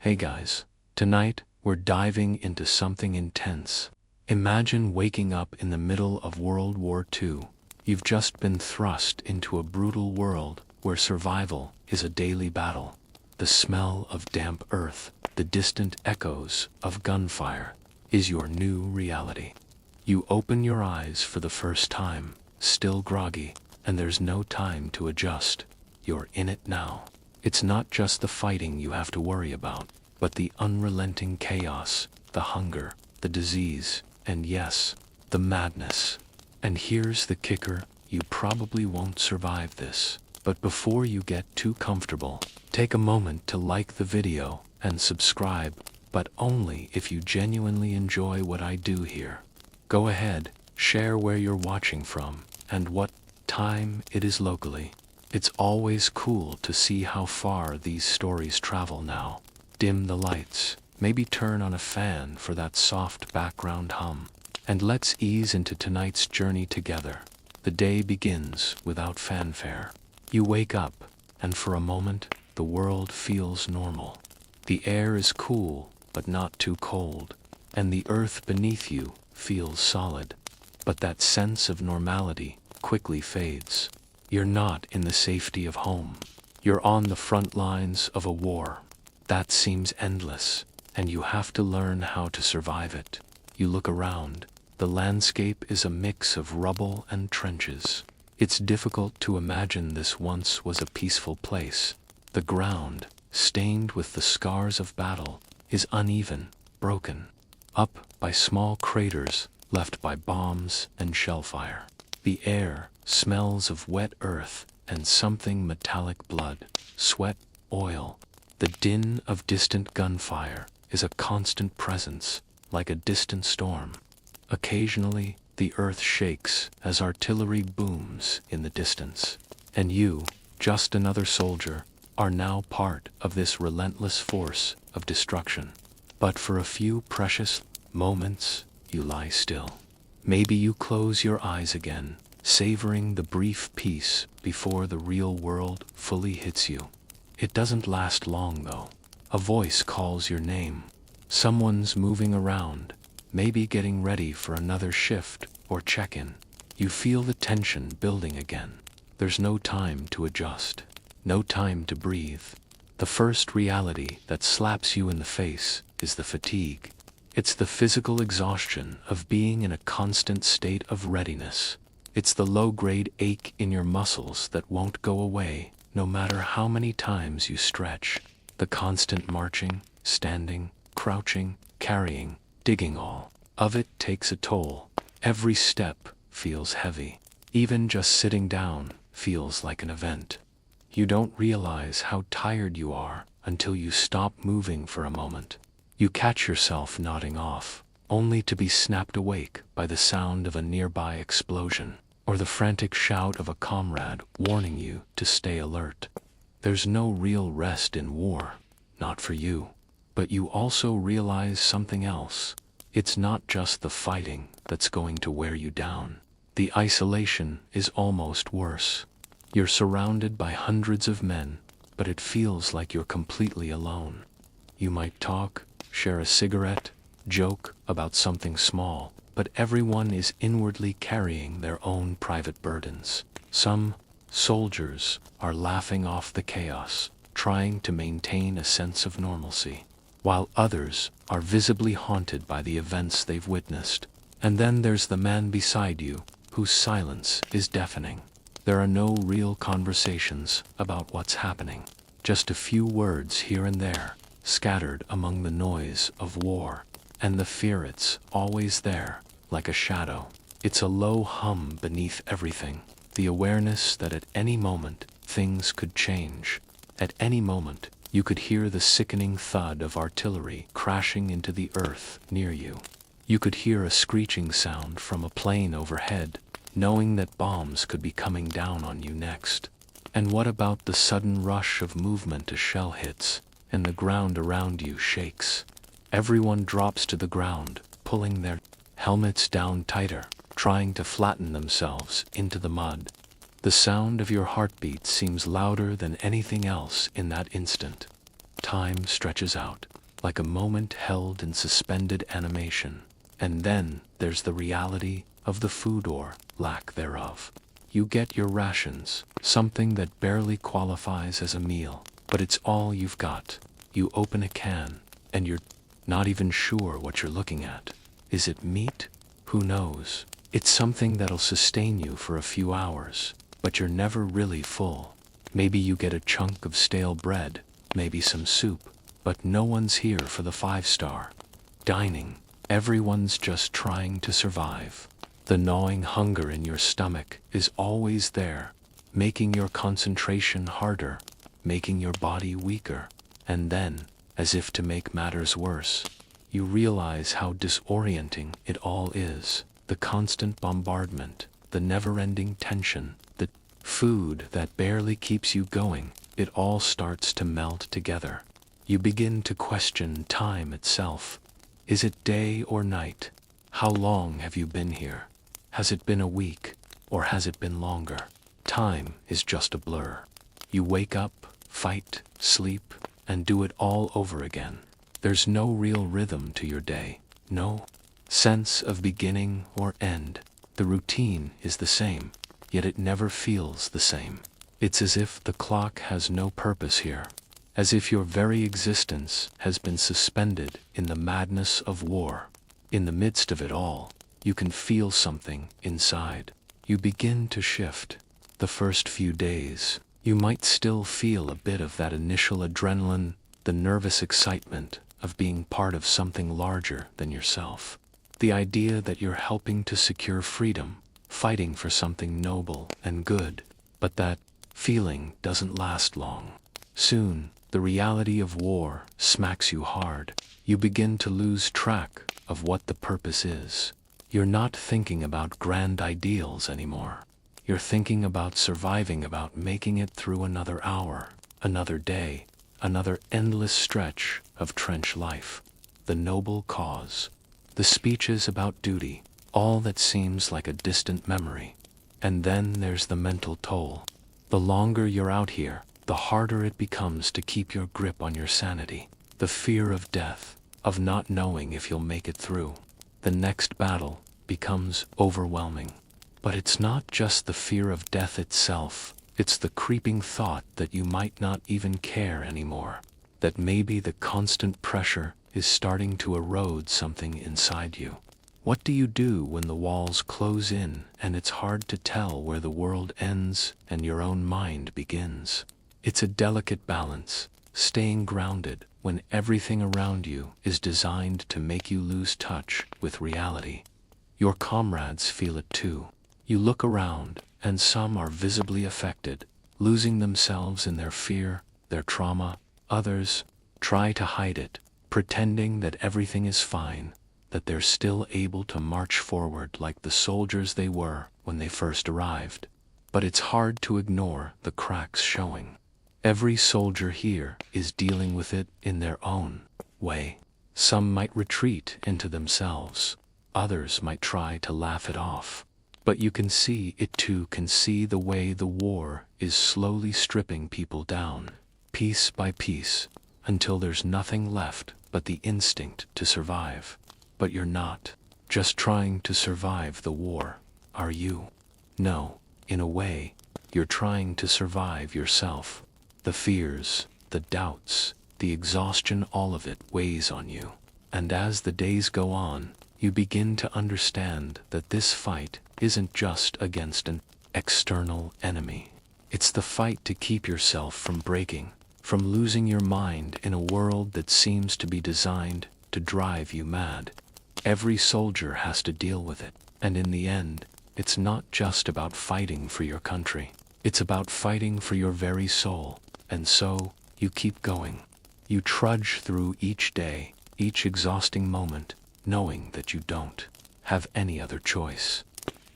Hey guys, tonight we're diving into something intense. Imagine waking up in the middle of World War II. You've just been thrust into a brutal world where survival is a daily battle. The smell of damp earth, the distant echoes of gunfire, is your new reality. You open your eyes for the first time, still groggy, and there's no time to adjust. You're in it now. It's not just the fighting you have to worry about, but the unrelenting chaos, the hunger, the disease, and yes, the madness. And here's the kicker, you probably won't survive this. But before you get too comfortable, take a moment to like the video and subscribe, but only if you genuinely enjoy what I do here. Go ahead, share where you're watching from, and what time it is locally. It's always cool to see how far these stories travel now. Dim the lights, maybe turn on a fan for that soft background hum. And let's ease into tonight's journey together. The day begins without fanfare. You wake up, and for a moment, the world feels normal. The air is cool, but not too cold, and the earth beneath you feels solid. But that sense of normality quickly fades. You're not in the safety of home. You're on the front lines of a war. That seems endless, and you have to learn how to survive it. You look around. The landscape is a mix of rubble and trenches. It's difficult to imagine this once was a peaceful place. The ground, stained with the scars of battle, is uneven, broken, up by small craters left by bombs and shellfire. The air smells of wet earth and something metallic: blood, sweat, oil. The din of distant gunfire is a constant presence, like a distant storm. Occasionally, the earth shakes as artillery booms in the distance. And you, just another soldier, are now part of this relentless force of destruction. But for a few precious moments, you lie still. Maybe you close your eyes again, savoring the brief peace before the real world fully hits you. It doesn't last long though. A voice calls your name. Someone's moving around, maybe getting ready for another shift or check-in. You feel the tension building again. There's no time to adjust, no time to breathe. The first reality that slaps you in the face is the fatigue. It's the physical exhaustion of being in a constant state of readiness. It's the low-grade ache in your muscles that won't go away, no matter how many times you stretch. The constant marching, standing, crouching, carrying, digging, all of it takes a toll. Every step feels heavy. Even just sitting down feels like an event. You don't realize how tired you are until you stop moving for a moment. You catch yourself nodding off, only to be snapped awake by the sound of a nearby explosion, or the frantic shout of a comrade warning you to stay alert. There's no real rest in war, not for you. But you also realize something else. It's not just the fighting that's going to wear you down. The isolation is almost worse. You're surrounded by hundreds of men, but it feels like you're completely alone. You might talk, share a cigarette, joke about something small, but everyone is inwardly carrying their own private burdens. Some soldiers are laughing off the chaos, trying to maintain a sense of normalcy, while others are visibly haunted by the events they've witnessed. And then there's the man beside you, whose silence is deafening. There are no real conversations about what's happening, just a few words here and there, scattered among the noise of war, and the fear it's always there, like a shadow. It's a low hum beneath everything, the awareness that at any moment things could change. At any moment, you could hear the sickening thud of artillery crashing into the earth near you. You could hear a screeching sound from a plane overhead, knowing that bombs could be coming down on you next. And what about the sudden rush of movement as shell hits, and the ground around you shakes? Everyone drops to the ground, pulling their helmets down tighter, trying to flatten themselves into the mud. The sound of your heartbeat seems louder than anything else in that instant. Time stretches out, like a moment held in suspended animation. And then there's the reality of the food or lack thereof. You get your rations, something that barely qualifies as a meal, but it's all you've got. You open a can, and you're not even sure what you're looking at. Is it meat? Who knows? It's something that'll sustain you for a few hours, but you're never really full. Maybe you get a chunk of stale bread, maybe some soup, but no one's here for the 5-star dining. Everyone's just trying to survive. The gnawing hunger in your stomach is always there, making your concentration harder, making your body weaker. And then, as if to make matters worse, you realize how disorienting it all is. The constant bombardment, the never-ending tension, the food that barely keeps you going, it all starts to melt together. You begin to question time itself. Is it day or night? How long have you been here? Has it been a week, or has it been longer? Time is just a blur. You wake up, fight, sleep, and do it all over again. There's no real rhythm to your day, no sense of beginning or end. The routine is the same, yet it never feels the same. It's as if the clock has no purpose here, as if your very existence has been suspended in the madness of war. In the midst of it all, you can feel something inside. You begin to shift. The first few days, you might still feel a bit of that initial adrenaline, the nervous excitement of being part of something larger than yourself. The idea that you're helping to secure freedom, fighting for something noble and good. But that feeling doesn't last long. Soon, the reality of war smacks you hard. You begin to lose track of what the purpose is. You're not thinking about grand ideals anymore. You're thinking about surviving, about making it through another hour, another day, another endless stretch of trench life. The noble cause, the speeches about duty, all that seems like a distant memory. And then there's the mental toll. The longer you're out here, the harder it becomes to keep your grip on your sanity. The fear of death, of not knowing if you'll make it through. The next battle becomes overwhelming. But it's not just the fear of death itself, it's the creeping thought that you might not even care anymore, that maybe the constant pressure is starting to erode something inside you. What do you do when the walls close in and it's hard to tell where the world ends and your own mind begins? It's a delicate balance, staying grounded when everything around you is designed to make you lose touch with reality. Your comrades feel it too. You look around, and some are visibly affected, losing themselves in their fear, their trauma. Others try to hide it, pretending that everything is fine, that they're still able to march forward like the soldiers they were when they first arrived. But it's hard to ignore the cracks showing. Every soldier here is dealing with it in their own way. Some might retreat into themselves. Others might try to laugh it off. But you can see it too, can see the way the war is slowly stripping people down, piece by piece, until there's nothing left but the instinct to survive. But you're not just trying to survive the war, are you? No, in a way, you're trying to survive yourself. The fears, the doubts, the exhaustion, all of it weighs on you. And as the days go on, you begin to understand that this fight isn't just against an external enemy. It's the fight to keep yourself from breaking, from losing your mind in a world that seems to be designed to drive you mad. Every soldier has to deal with it, and in the end, it's not just about fighting for your country. It's about fighting for your very soul. And so, you keep going. You trudge through each day, each exhausting moment, knowing that you don't have any other choice.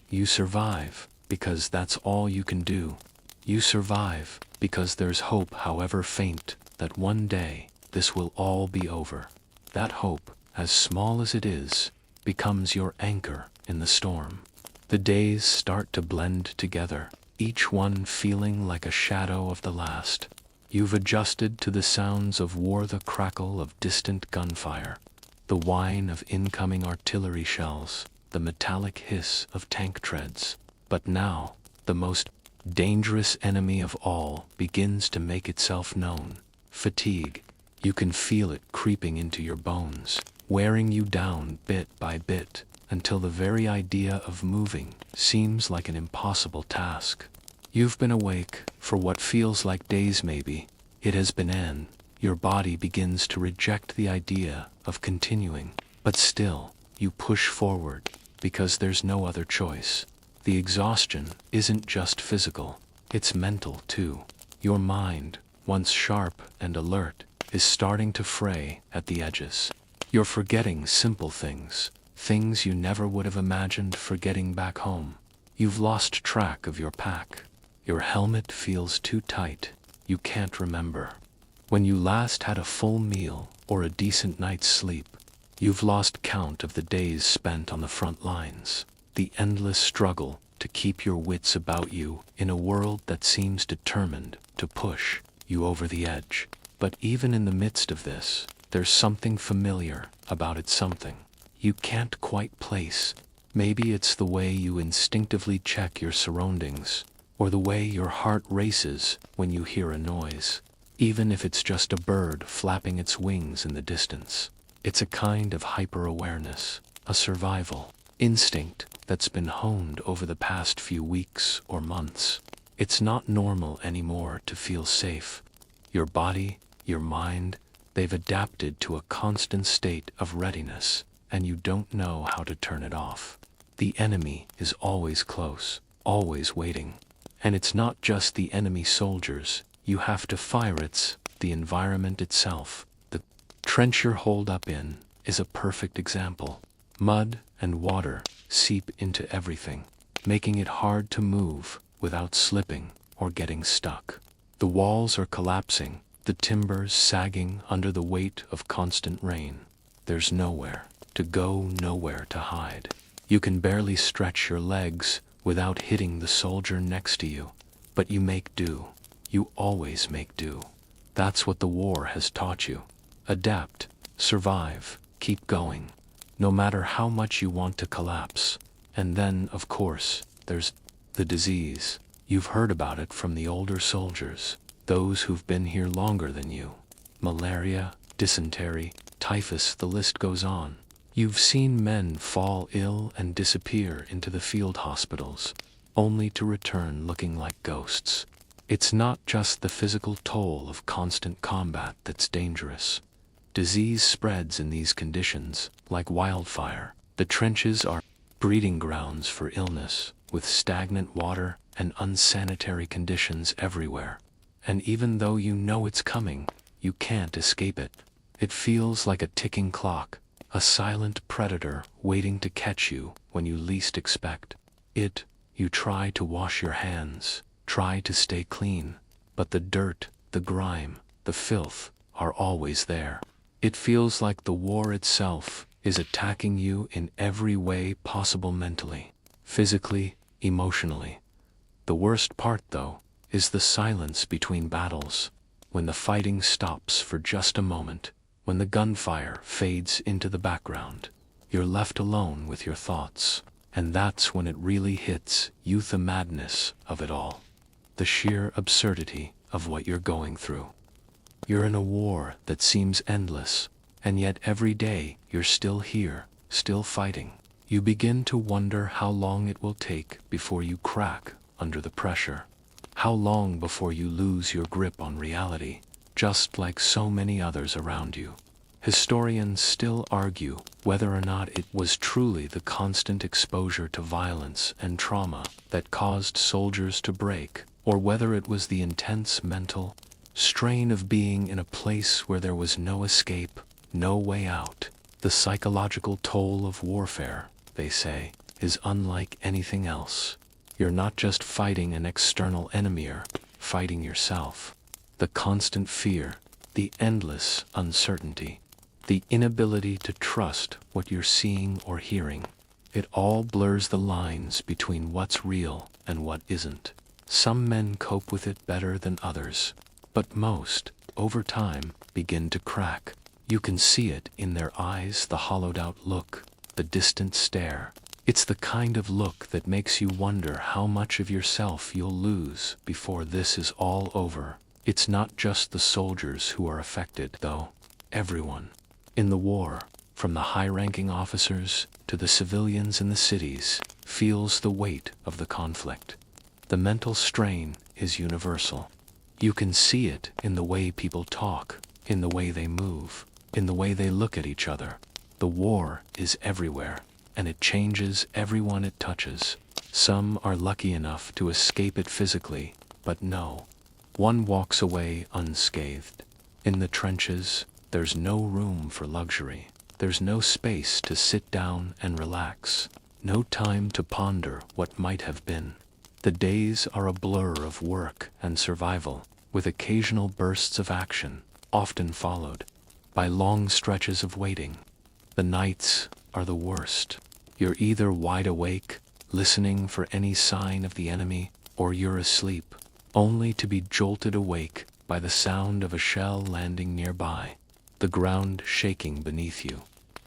You survive because that's all you can do. You survive because there's hope, however faint, that one day this will all be over. That hope, as small as it is, becomes your anchor in the storm. The days start to blend together, each one feeling like a shadow of the last. You've adjusted to the sounds of war, the crackle of distant gunfire, the whine of incoming artillery shells, the metallic hiss of tank treads. But now, the most dangerous enemy of all begins to make itself known: fatigue. You can feel it creeping into your bones, wearing you down bit by bit, until the very idea of moving seems like an impossible task. You've been awake for what feels like days, maybe. It has been an. Your body begins to reject the idea of continuing, but still, you push forward, because there's no other choice. The exhaustion isn't just physical, it's mental too. Your mind, once sharp and alert, is starting to fray at the edges. You're forgetting simple things, things you never would have imagined forgetting back home. You've lost track of your pack. Your helmet feels too tight. You can't remember when you last had a full meal or a decent night's sleep. You've lost count of the days spent on the front lines, the endless struggle to keep your wits about you in a world that seems determined to push you over the edge. But even in the midst of this, there's something familiar about it, something you can't quite place. Maybe it's the way you instinctively check your surroundings, or the way your heart races when you hear a noise, even if it's just a bird flapping its wings in the distance. It's a kind of hyper-awareness, a survival instinct that's been honed over the past few weeks or months. It's not normal anymore to feel safe. Your body, your mind, they've adapted to a constant state of readiness, and you don't know how to turn it off. The enemy is always close, always waiting. And it's not just the enemy soldiers you have to fire, it's the environment itself. The trench you're holed up in is a perfect example. Mud and water seep into everything, making it hard to move without slipping or getting stuck. The walls are collapsing, the timbers sagging under the weight of constant rain. There's nowhere to go, nowhere to hide. You can barely stretch your legs without hitting the soldier next to you. But you make do. You always make do. That's what the war has taught you. Adapt, survive, keep going, no matter how much you want to collapse. And then, of course, there's the disease. You've heard about it from the older soldiers, those who've been here longer than you. Malaria, dysentery, typhus, the list goes on. You've seen men fall ill and disappear into the field hospitals, only to return looking like ghosts. It's not just the physical toll of constant combat that's dangerous. Disease spreads in these conditions like wildfire. The trenches are breeding grounds for illness, with stagnant water and unsanitary conditions everywhere. And even though you know it's coming, you can't escape it. It feels like a ticking clock, a silent predator waiting to catch you when you least expect it. You try to wash your hands, try to stay clean, but the dirt, the grime, the filth are always there. It feels like the war itself is attacking you in every way possible, mentally, physically, emotionally. The worst part, though, is the silence between battles, when the fighting stops for just a moment. When the gunfire fades into the background, you're left alone with your thoughts, and that's when it really hits you, the madness of it all, the sheer absurdity of what you're going through. You're in a war that seems endless, and yet every day you're still here, still fighting. You begin to wonder how long it will take before you crack under the pressure, how long before you lose your grip on reality, just like so many others around you. Historians still argue whether or not it was truly the constant exposure to violence and trauma that caused soldiers to break, or whether it was the intense mental strain of being in a place where there was no escape, no way out. The psychological toll of warfare, they say, is unlike anything else. You're not just fighting an external enemy, you're fighting yourself. The constant fear, the endless uncertainty, the inability to trust what you're seeing or hearing. It all blurs the lines between what's real and what isn't. Some men cope with it better than others. But most, over time, begin to crack. You can see it in their eyes, the hollowed-out look, the distant stare. It's the kind of look that makes you wonder how much of yourself you'll lose before this is all over. It's not just the soldiers who are affected, though. Everyone. In the war, from the high-ranking officers to the civilians in the cities, feels the weight of the conflict. The mental strain is universal. You can see it in the way people talk, in the way they move, in the way they look at each other. The war is everywhere, and it changes everyone it touches. Some are lucky enough to escape it physically, but no. One walks away unscathed. In the trenches, there's no room for luxury. There's no space to sit down and relax. No time to ponder what might have been. The days are a blur of work and survival, with occasional bursts of action, often followed by long stretches of waiting. The nights are the worst. You're either wide awake, listening for any sign of the enemy, or you're asleep, only to be jolted awake by the sound of a shell landing nearby, the ground shaking beneath you.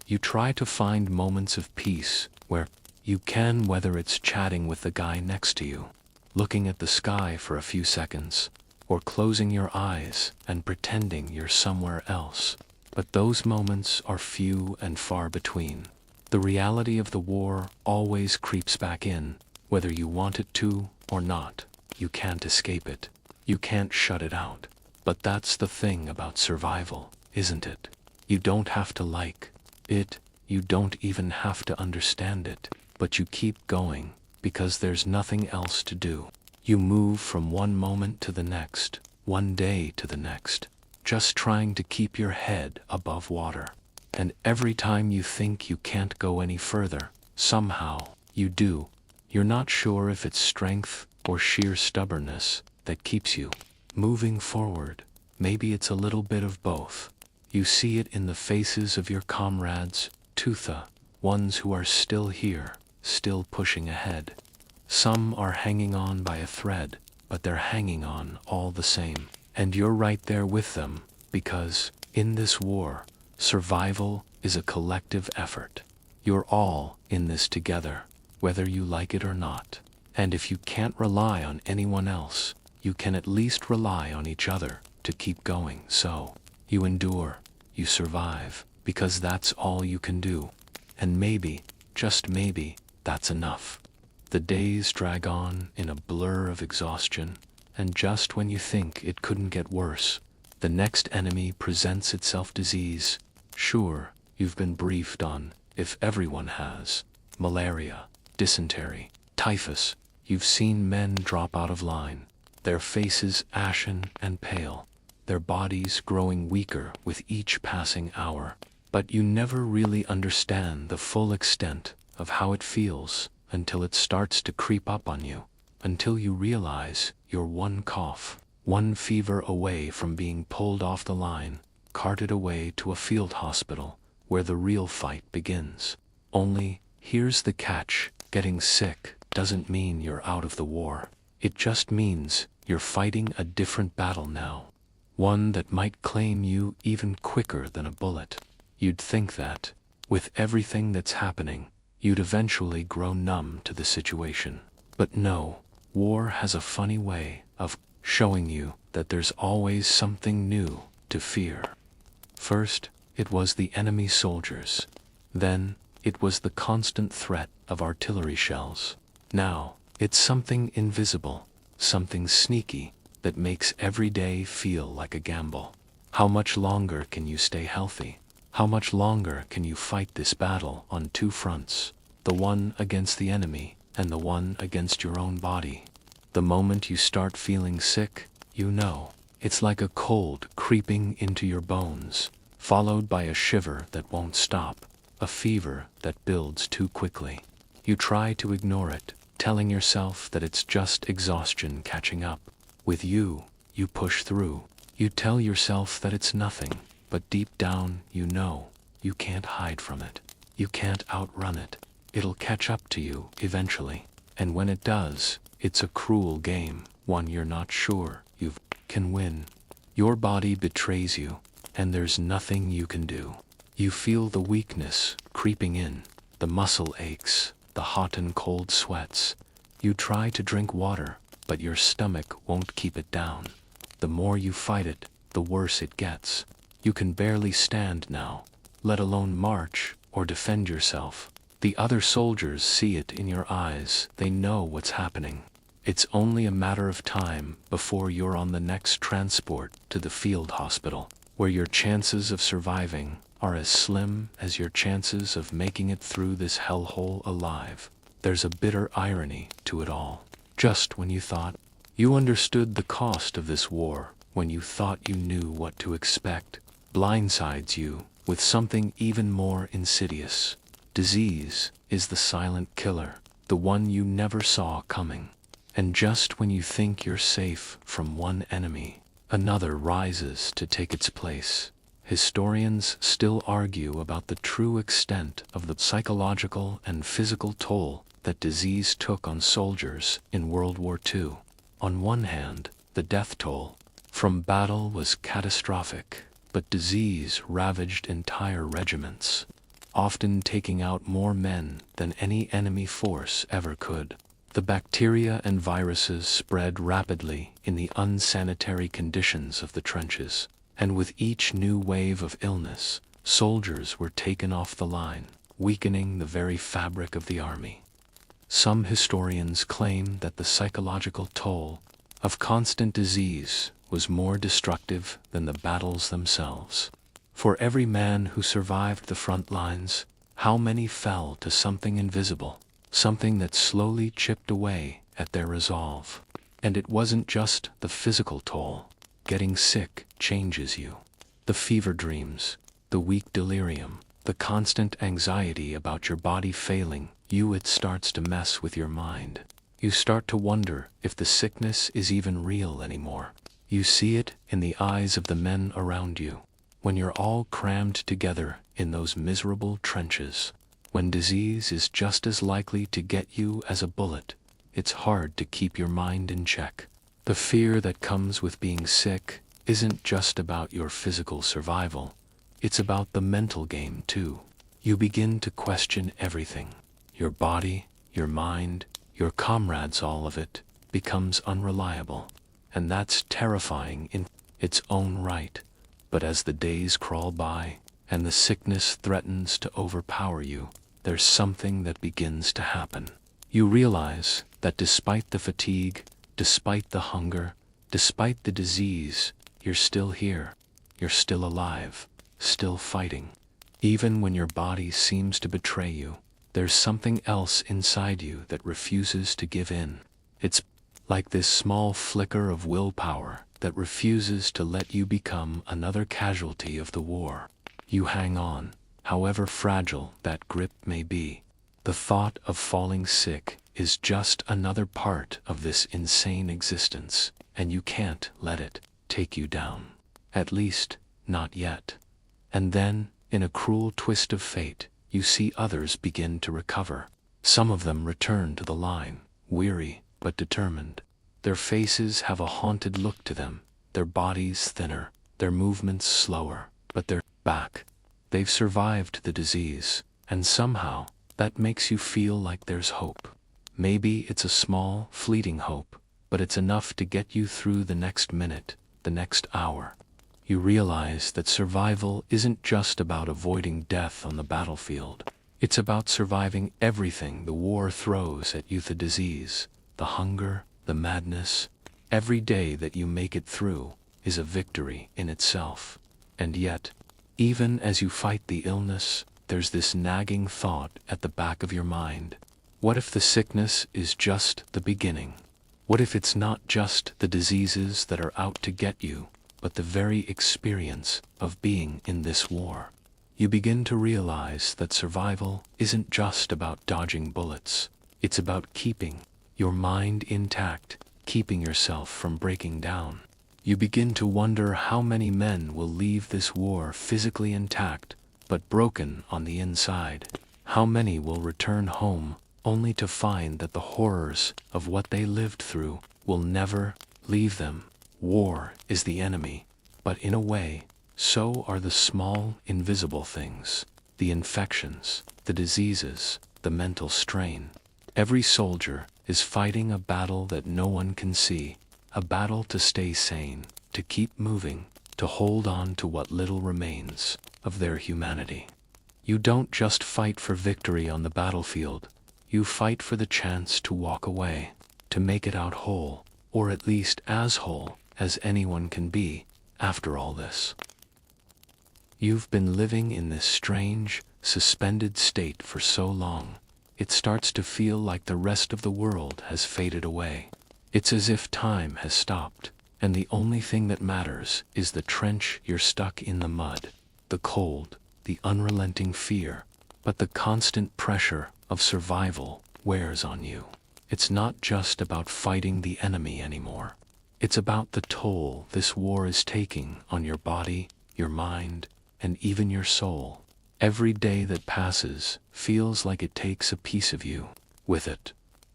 You try to find moments of peace where you can, whether it's chatting with the guy next to you, looking at the sky for a few seconds, or closing your eyes and pretending you're somewhere else. But those moments are few and far between. The reality of the war always creeps back in, whether you want it to or not. You can't escape it. You can't shut it out. But that's the thing about survival, isn't it? You don't have to like it, you don't even have to understand it, but you keep going, because there's nothing else to do. You move from one moment to the next, one day to the next, just trying to keep your head above water. And every time you think you can't go any further, somehow, you do. You're not sure if it's strength or sheer stubbornness that keeps you moving forward. Maybe it's a little bit of both. You see it in the faces of your comrades, Tootha, ones who are still here, still pushing ahead. Some are hanging on by a thread, but they're hanging on all the same. And you're right there with them, because, in this war, survival is a collective effort. You're all in this together, whether you like it or not. And if you can't rely on anyone else, you can at least rely on each other to keep going. So, you endure, you survive, because that's all you can do. And maybe, just maybe, that's enough. The days drag on in a blur of exhaustion, and just when you think it couldn't get worse, the next enemy presents itself. Disease. Sure, you've been briefed on, if everyone has. Malaria, dysentery, typhus. You've seen men drop out of line, their faces ashen and pale, their bodies growing weaker with each passing hour. But you never really understand the full extent of how it feels until it starts to creep up on you, until you realize you're one cough, one fever away from being pulled off the line, carted away to a field hospital where the real fight begins. Only, here's the catch, getting sick doesn't mean you're out of the war. It just means you're fighting a different battle now, one that might claim you even quicker than a bullet. You'd think that, with everything that's happening, you'd eventually grow numb to the situation. But no, war has a funny way of showing you that there's always something new to fear. First, it was the enemy soldiers. Then, it was the constant threat of artillery shells. Now, it's something invisible, something sneaky, that makes every day feel like a gamble. How much longer can you stay healthy? How much longer can you fight this battle on two fronts? The one against the enemy, and the one against your own body. The moment you start feeling sick, you know, it's like a cold creeping into your bones, followed by a shiver that won't stop, a fever that builds too quickly. You try to ignore it, telling yourself that it's just exhaustion catching up. With you, you push through. You tell yourself that it's nothing, but deep down you know, you can't hide from it. You can't outrun it. It'll catch up to you eventually. And when it does, it's a cruel game, one you're not sure you can win. Your body betrays you, and there's nothing you can do. You feel the weakness creeping in, the muscle aches, the hot and cold sweats. You try to drink water, but your stomach won't keep it down. The more you fight it, the worse it gets. You can barely stand now, let alone march or defend yourself. The other soldiers see it in your eyes. They know what's happening. It's only a matter of time before you're on the next transport to the field hospital, where your chances of surviving are as slim as your chances of making it through this hellhole alive. There's a bitter irony to it all. Just when you thought you understood the cost of this war, when you thought you knew what to expect, blindsides you with something even more insidious. Disease is the silent killer, the one you never saw coming. And just when you think you're safe from one enemy, another rises to take its place. Historians still argue about the true extent of the psychological and physical toll that disease took on soldiers in World War II. On one hand, the death toll from battle was catastrophic, but disease ravaged entire regiments, often taking out more men than any enemy force ever could. The bacteria and viruses spread rapidly in the unsanitary conditions of the trenches, and with each new wave of illness, soldiers were taken off the line, weakening the very fabric of the army. Some historians claim that the psychological toll of constant disease was more destructive than the battles themselves. For every man who survived the front lines, how many fell to something invisible, something that slowly chipped away at their resolve? And it wasn't just the physical toll. Getting sick changes you. The fever dreams, the weak delirium, the constant anxiety about your body failing you, it starts to mess with your mind. You start to wonder if the sickness is even real anymore. You see it in the eyes of the men around you. When you're all crammed together in those miserable trenches, when disease is just as likely to get you as a bullet, it's hard to keep your mind in check. The fear that comes with being sick isn't just about your physical survival, it's about the mental game too. You begin to question everything. Your body, your mind, your comrades, all of it becomes unreliable. And that's terrifying in its own right. But as the days crawl by and the sickness threatens to overpower you, there's something that begins to happen. You realize that despite the fatigue, despite the hunger, despite the disease, you're still here. You're still alive, still fighting. Even when your body seems to betray you, there's something else inside you that refuses to give in. It's like this small flicker of willpower that refuses to let you become another casualty of the war. You hang on, however fragile that grip may be. The thought of falling sick is just another part of this insane existence, and you can't let it take you down. At least, not yet. And then, in a cruel twist of fate, you see others begin to recover. Some of them return to the line, weary but determined. Their faces have a haunted look to them, their bodies thinner, their movements slower, but they're back. They've survived the disease, and somehow that makes you feel like there's hope. Maybe it's a small, fleeting hope, but it's enough to get you through the next minute, the next hour. You realize that survival isn't just about avoiding death on the battlefield. It's about surviving everything the war throws at you: the disease, the hunger, the madness. Every day that you make it through is a victory in itself. And yet, even as you fight the illness, there's this nagging thought at the back of your mind. What if the sickness is just the beginning? What if it's not just the diseases that are out to get you, but the very experience of being in this war? You begin to realize that survival isn't just about dodging bullets. It's about keeping your mind intact, keeping yourself from breaking down. You begin to wonder how many men will leave this war physically intact, but broken on the inside. How many will return home only to find that the horrors of what they lived through will never leave them. War is the enemy, But in a way, so are the small, invisible things, the infections, the diseases, the mental strain. Every soldier is fighting a battle that no one can see, a battle to stay sane, to keep moving, to hold on to what little remains of their humanity. You don't just fight for victory on the battlefield, you fight for the chance to walk away, to make it out whole, or at least as whole as anyone can be after all this. You've been living in this strange, suspended state for so long, it starts to feel like the rest of the world has faded away. It's as if time has stopped, and the only thing that matters is the trench you're stuck in, the mud, the cold, the unrelenting fear, but the constant pressure of survival wears on you. It's not just about fighting the enemy anymore. It's about the toll this war is taking on your body, your mind, and even your soul. Every day that passes feels like it takes a piece of you with it.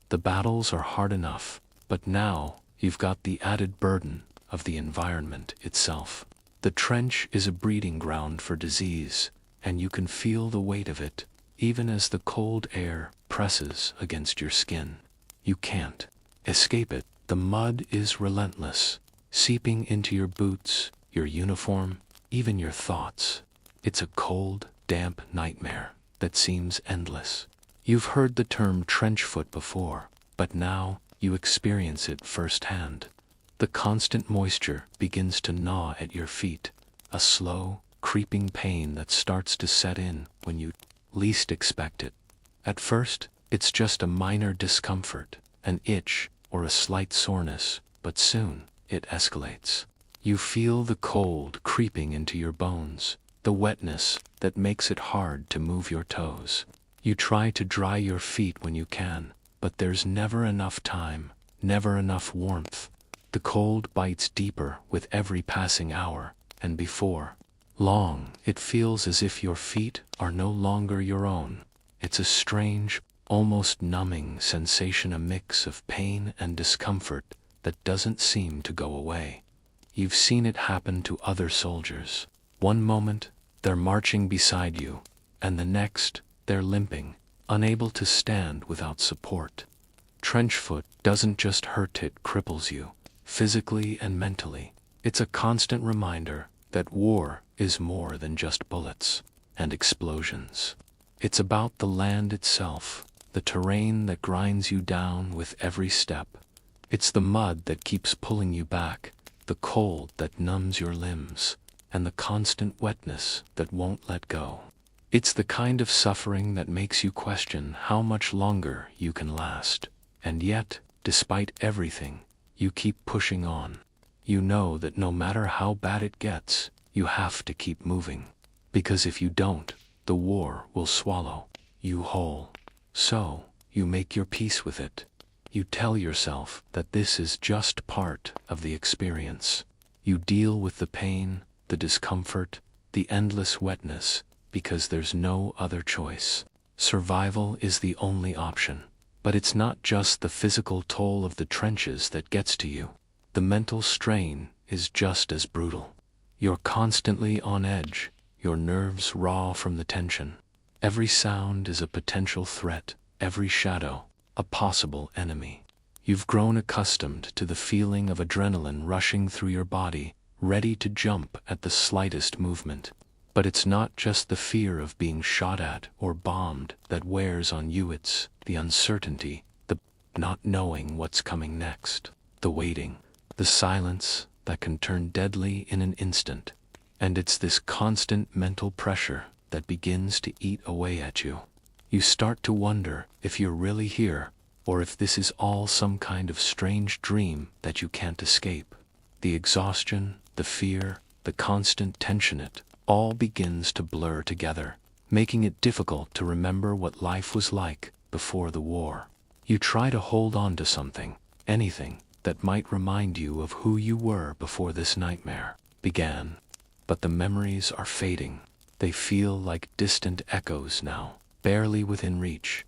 The battles are hard enough, but now you've got the added burden of the environment itself. The trench is a breeding ground for disease, and you can feel the weight of it, even as the cold air presses against your skin. You can't escape it. The mud is relentless, seeping into your boots, your uniform, even your thoughts. It's a cold, damp nightmare that seems endless. You've heard the term trench foot before, but now you experience it firsthand. The constant moisture begins to gnaw at your feet, a slow, creeping pain that starts to set in when you least expect it. At first, it's just a minor discomfort, an itch, or a slight soreness, but soon it escalates. You feel the cold creeping into your bones, the wetness that makes it hard to move your toes. You try to dry your feet when you can, but there's never enough time, never enough warmth. The cold bites deeper with every passing hour, and before long, it feels as if your feet are no longer your own. It's a strange, almost numbing sensation, a mix of pain and discomfort that doesn't seem to go away. You've seen it happen to other soldiers. One moment, they're marching beside you, and the next, they're limping, unable to stand without support. Trench foot doesn't just hurt, it cripples you, physically and mentally. It's a constant reminder that war is more than just bullets and explosions. It's about the land itself, the terrain that grinds you down with every step. It's the mud that keeps pulling you back, the cold that numbs your limbs, and the constant wetness that won't let go. It's the kind of suffering that makes you question how much longer you can last. And yet, despite everything, you keep pushing on. You know that no matter how bad it gets, you have to keep moving. Because if you don't, the war will swallow you whole. So, you make your peace with it. You tell yourself that this is just part of the experience. You deal with the pain, the discomfort, the endless wetness, because there's no other choice. Survival is the only option. But it's not just the physical toll of the trenches that gets to you. The mental strain is just as brutal. You're constantly on edge, your nerves raw from the tension. Every sound is a potential threat, every shadow, a possible enemy. You've grown accustomed to the feeling of adrenaline rushing through your body, ready to jump at the slightest movement. But it's not just the fear of being shot at or bombed that wears on you, it's the uncertainty, the not knowing what's coming next, the waiting, the silence that can turn deadly in an instant. And it's this constant mental pressure that begins to eat away at you. You start to wonder if you're really here, or if this is all some kind of strange dream that you can't escape. The exhaustion, the fear, the constant tension, it all begins to blur together, making it difficult to remember what life was like before the war. You try to hold on to something, anything, that might remind you of who you were before this nightmare began. But the memories are fading. They feel like distant echoes now, barely within reach.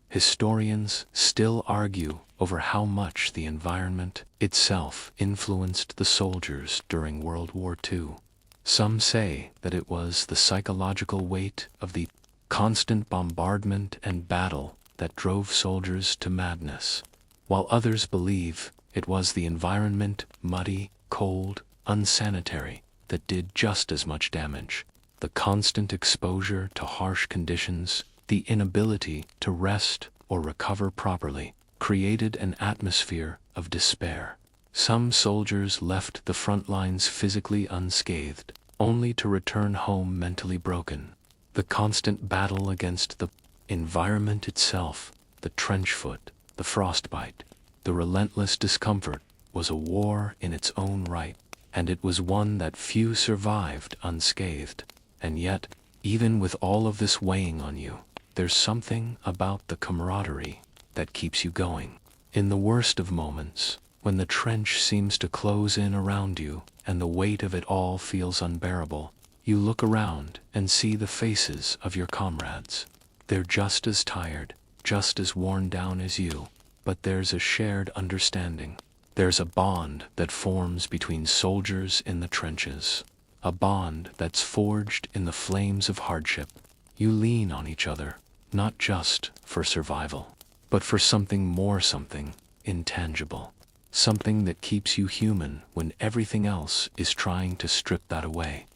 Historians still argue over how much the environment itself influenced the soldiers during World War II. Some say that it was the psychological weight of the constant bombardment and battle that drove soldiers to madness, while others believe it was the environment, muddy, cold, unsanitary, that did just as much damage. The constant exposure to harsh conditions, the inability to rest or recover properly, created an atmosphere of despair. Some soldiers left the front lines physically unscathed, only to return home mentally broken. The constant battle against the environment itself, the trench foot, the frostbite, the relentless discomfort, was a war in its own right, and it was one that few survived unscathed. And yet, even with all of this weighing on you, there's something about the camaraderie that keeps you going. In the worst of moments, when the trench seems to close in around you and the weight of it all feels unbearable, you look around and see the faces of your comrades. They're just as tired, just as worn down as you, but there's a shared understanding. There's a bond that forms between soldiers in the trenches, a bond that's forged in the flames of hardship. You lean on each other, not just for survival, but for something more, something intangible, something that keeps you human when everything else is trying to strip that away.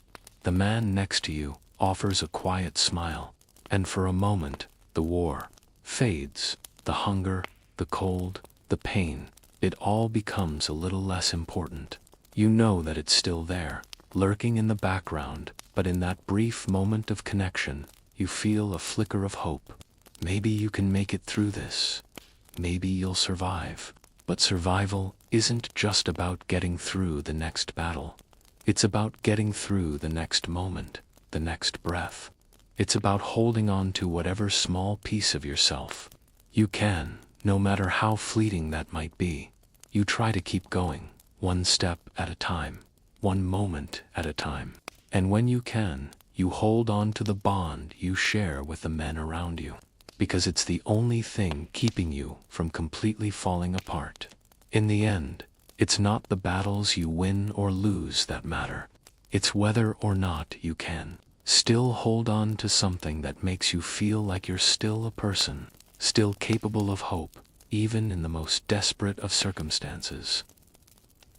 The man next to you offers a quiet smile, and for a moment, the war fades, the hunger, the cold, the pain, it all becomes a little less important. You know that it's still there, lurking in the background, but in that brief moment of connection, you feel a flicker of hope. Maybe you can make it through this. Maybe you'll survive. But survival isn't just about getting through the next battle. It's about getting through the next moment, the next breath. It's about holding on to whatever small piece of yourself you can, no matter how fleeting that might be. You try to keep going, one step at a time, one moment at a time. And when you can, you hold on to the bond you share with the men around you, because it's the only thing keeping you from completely falling apart. In the end, it's not the battles you win or lose that matter. It's whether or not you can still hold on to something that makes you feel like you're still a person, still capable of hope, even in the most desperate of circumstances.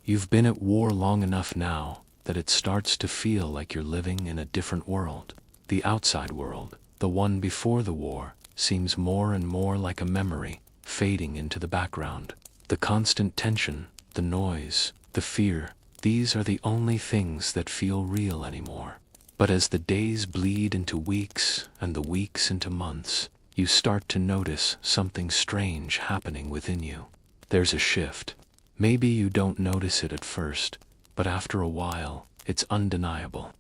You've been at war long enough now that it starts to feel like you're living in a different world. The outside world, the one before the war, seems more and more like a memory, fading into the background. The constant tension, the noise, the fear, these are the only things that feel real anymore. But as the days bleed into weeks and the weeks into months, you start to notice something strange happening within you. There's a shift. Maybe you don't notice it at first, but after a while, it's undeniable.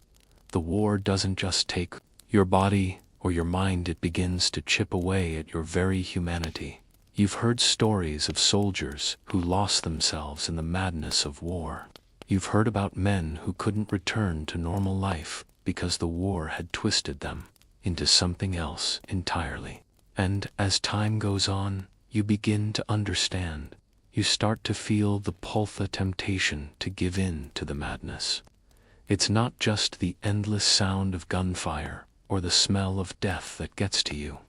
The war doesn't just take your body or your mind, it begins to chip away at your very humanity. You've heard stories of soldiers who lost themselves in the madness of war. You've heard about men who couldn't return to normal life because the war had twisted them into something else entirely. And as time goes on, you begin to understand. You start to feel the pull, the temptation to give in to the madness. It's not just the endless sound of gunfire or the smell of death that gets to you.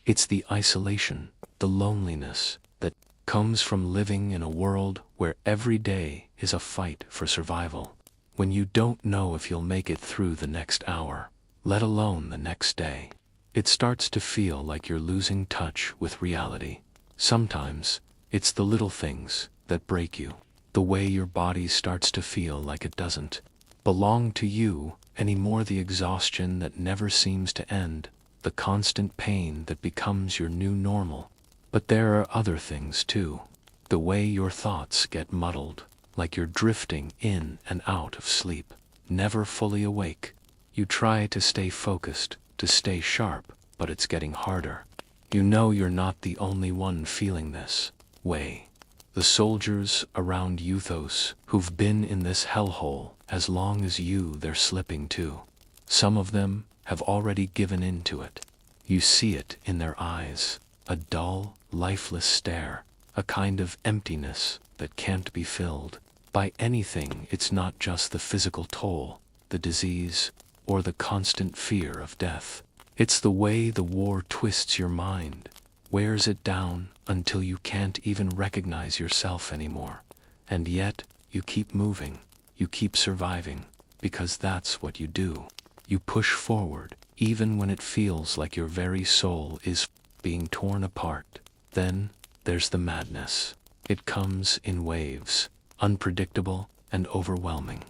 It's the isolation, the loneliness that comes from living in a world where every day is a fight for survival. When you don't know if you'll make it through the next hour, let alone the next day, it starts to feel like you're losing touch with reality. Sometimes, it's the little things that break you, the way your body starts to feel like it doesn't belong to you anymore, the exhaustion that never seems to end, the constant pain that becomes your new normal. But there are other things too, the way your thoughts get muddled, like you're drifting in and out of sleep, never fully awake. You try to stay focused, to stay sharp, but it's getting harder. You know you're not the only one feeling this way. The soldiers around Euthos who've been in this hellhole as long as you, they're slipping too. Some of them have already given in to it. You see it in their eyes. a dull, lifeless stare, a kind of emptiness that can't be filled by anything. It's not just the physical toll, the disease, or the constant fear of death. It's the way the war twists your mind, wears it down until you can't even recognize yourself anymore. And yet, you keep moving, you keep surviving, because that's what you do. You push forward, even when it feels like your very soul is being torn apart. Then, there's the madness. It comes in waves, unpredictable and overwhelming.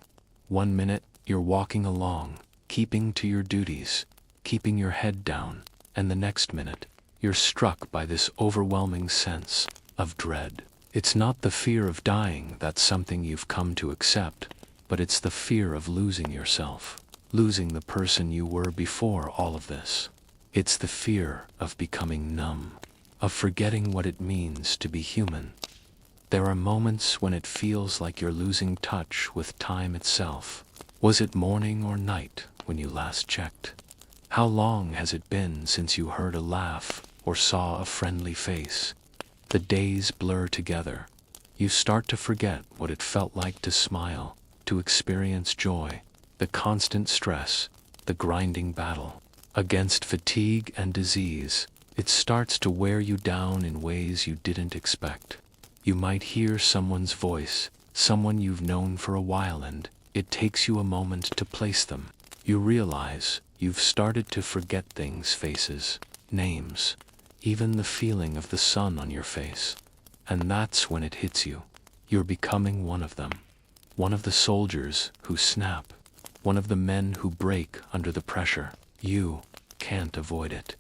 1 minute, you're walking along, keeping to your duties, keeping your head down, and the next minute, you're struck by this overwhelming sense of dread. It's not the fear of dying that's something you've come to accept, but it's the fear of losing yourself, losing the person you were before all of this. It's the fear of becoming numb, of forgetting what it means to be human. There are moments when it feels like you're losing touch with time itself. Was it morning or night when you last checked? How long has it been since you heard a laugh or saw a friendly face? The days blur together. You start to forget what it felt like to smile, to experience joy, the constant stress, the grinding battle against fatigue and disease. It starts to wear you down in ways you didn't expect. You might hear someone's voice, someone you've known for a while, and it takes you a moment to place them. You realize you've started to forget things, faces, names, even the feeling of the sun on your face. And that's when it hits you. You're becoming one of them. One of the soldiers who snap. One of the men who break under the pressure. You can't avoid it.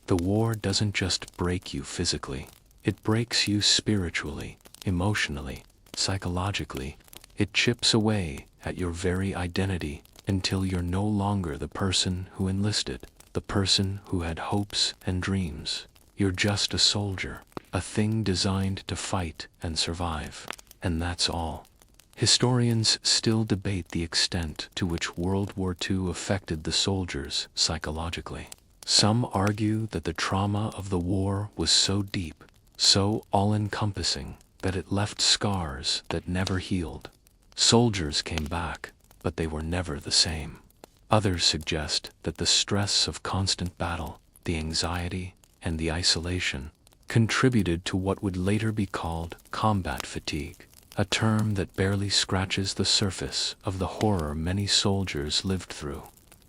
The war doesn't just break you physically. It breaks you spiritually, emotionally, psychologically. It chips away at your very identity until you're no longer the person who enlisted, the person who had hopes and dreams. You're just a soldier, a thing designed to fight and survive. And that's all. Historians still debate the extent to which World War II affected the soldiers psychologically. Some argue that the trauma of the war was so deep, so all-encompassing, that it left scars that never healed. Soldiers came back, but they were never the same. Others suggest that the stress of constant battle, the anxiety, and the isolation contributed to what would later be called combat fatigue, a term that barely scratches the surface of the horror many soldiers lived through.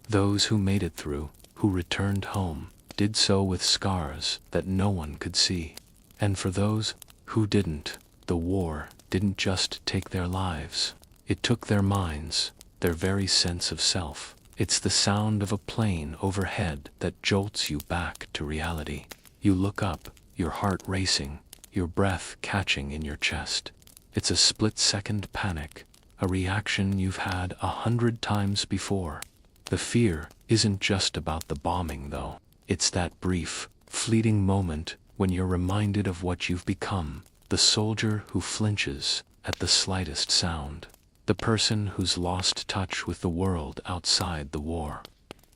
Those who made it through, who returned home, did so with scars that no one could see. And for those who didn't, the war didn't just take their lives. It took their minds, their very sense of self. It's the sound of a plane overhead that jolts you back to reality. You look up, your heart racing, your breath catching in your chest. It's a split-second panic, a reaction you've had 100 times before. The fear isn't just about the bombing, though. It's that brief, fleeting moment when you're reminded of what you've become, the soldier who flinches at the slightest sound, the person who's lost touch with the world outside the war,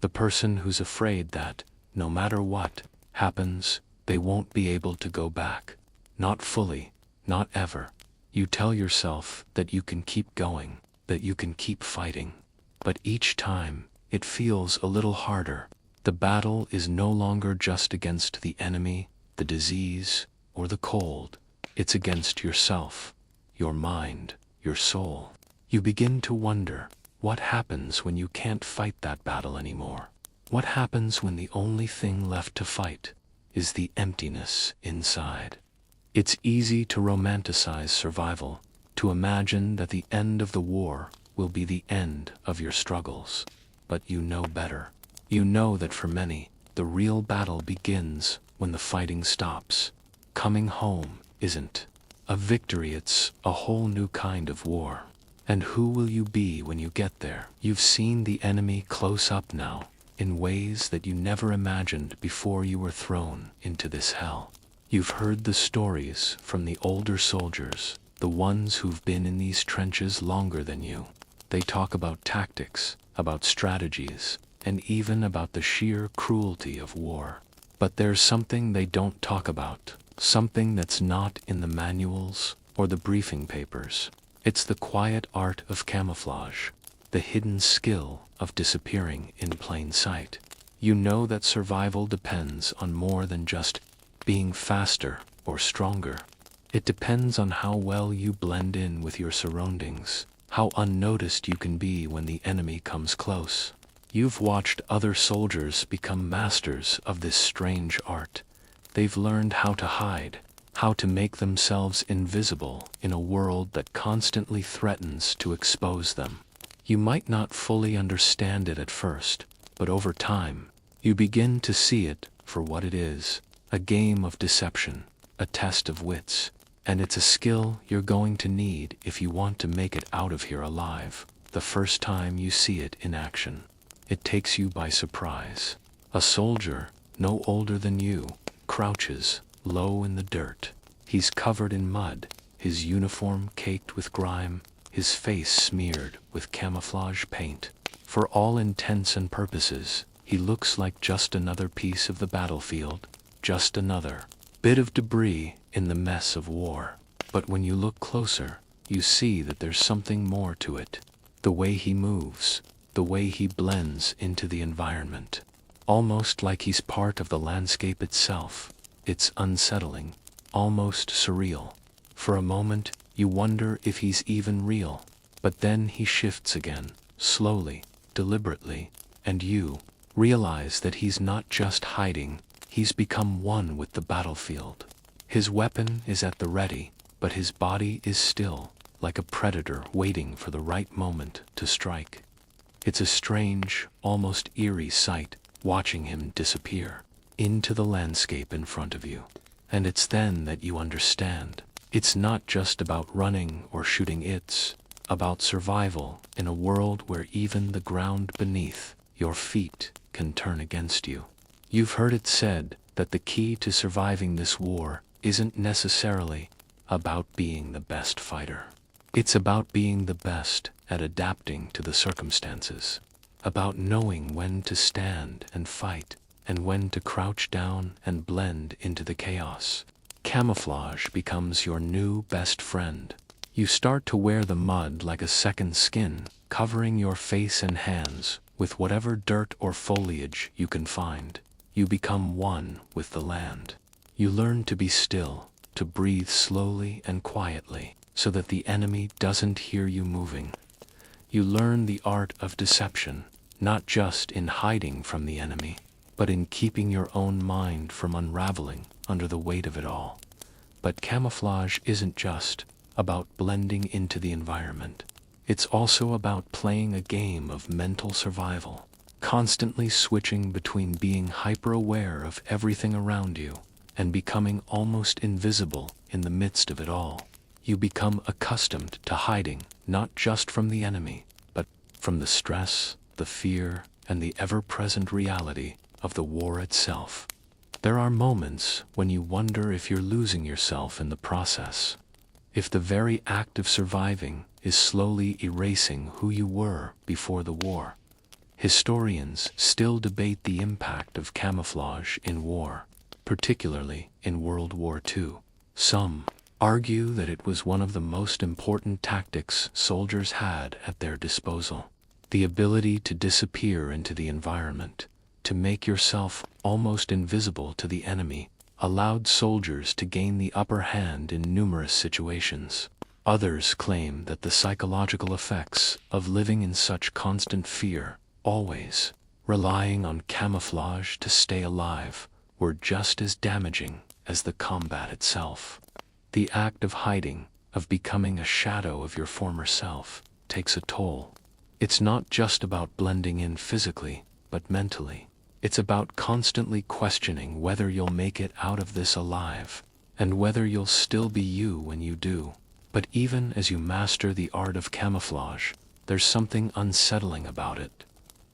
the person who's afraid that, no matter what happens, they won't be able to go back. Not fully, not ever. You tell yourself that you can keep going, that you can keep fighting. But each time, it feels a little harder. The battle is no longer just against the enemy, the disease, or the cold. It's against yourself, your mind, your soul. You begin to wonder, what happens when you can't fight that battle anymore? What happens when the only thing left to fight is the emptiness inside? It's easy to romanticize survival, to imagine that the end of the war will be the end of your struggles. But you know better. You know that for many, the real battle begins when the fighting stops. Coming home isn't a victory, it's a whole new kind of war. And who will you be when you get there? You've seen the enemy close up now, in ways that you never imagined before you were thrown into this hell. You've heard the stories from the older soldiers, the ones who've been in these trenches longer than you. They talk about tactics, about strategies, and even about the sheer cruelty of war. But there's something they don't talk about, something that's not in the manuals or the briefing papers. It's the quiet art of camouflage, the hidden skill of disappearing in plain sight. You know that survival depends on more than just being faster or stronger. It depends on how well you blend in with your surroundings, how unnoticed you can be when the enemy comes close. You've watched other soldiers become masters of this strange art. They've learned how to hide, how to make themselves invisible in a world that constantly threatens to expose them. You might not fully understand it at first, but over time, you begin to see it for what it is, a game of deception, a test of wits, and it's a skill you're going to need if you want to make it out of here alive. The first time you see it in action, it takes you by surprise. A soldier, no older than you, crouches low in the dirt. He's covered in mud, his uniform caked with grime, his face smeared with camouflage paint. For all intents and purposes, he looks like just another piece of the battlefield, just another bit of debris in the mess of war. But when you look closer, you see that there's something more to it. The way he moves, the way he blends into the environment, almost like he's part of the landscape itself. It's unsettling, almost surreal. For a moment, you wonder if he's even real. But then he shifts again, slowly, deliberately, and you realize that he's not just hiding, he's become one with the battlefield. His weapon is at the ready, but his body is still, like a predator waiting for the right moment to strike. It's a strange, almost eerie sight, watching him disappear into the landscape in front of you. And it's then that you understand. It's not just about running or shooting, it's about survival in a world where even the ground beneath your feet can turn against you. You've heard it said that the key to surviving this war isn't necessarily about being the best fighter. It's about being the best at adapting to the circumstances, about knowing when to stand and fight, and when to crouch down and blend into the chaos. Camouflage becomes your new best friend. You start to wear the mud like a second skin, covering your face and hands with whatever dirt or foliage you can find. You become one with the land. You learn to be still, to breathe slowly and quietly, so that the enemy doesn't hear you moving. You learn the art of deception, not just in hiding from the enemy, but in keeping your own mind from unraveling under the weight of it all. But camouflage isn't just about blending into the environment. It's also about playing a game of mental survival, constantly switching between being hyper-aware of everything around you and becoming almost invisible in the midst of it all. You become accustomed to hiding, not just from the enemy, but from the stress, the fear, and the ever-present reality of the war itself. There are moments when you wonder if you're losing yourself in the process, if the very act of surviving is slowly erasing who you were before the war. Historians still debate the impact of camouflage in war, particularly in World War II. Some argue that it was one of the most important tactics soldiers had at their disposal. The ability to disappear into the environment, to make yourself almost invisible to the enemy, allowed soldiers to gain the upper hand in numerous situations. Others claim that the psychological effects of living in such constant fear, always relying on camouflage to stay alive, were just as damaging as the combat itself. The act of hiding, of becoming a shadow of your former self, takes a toll. It's not just about blending in physically, but mentally. It's about constantly questioning whether you'll make it out of this alive, and whether you'll still be you when you do. But even as you master the art of camouflage, there's something unsettling about it.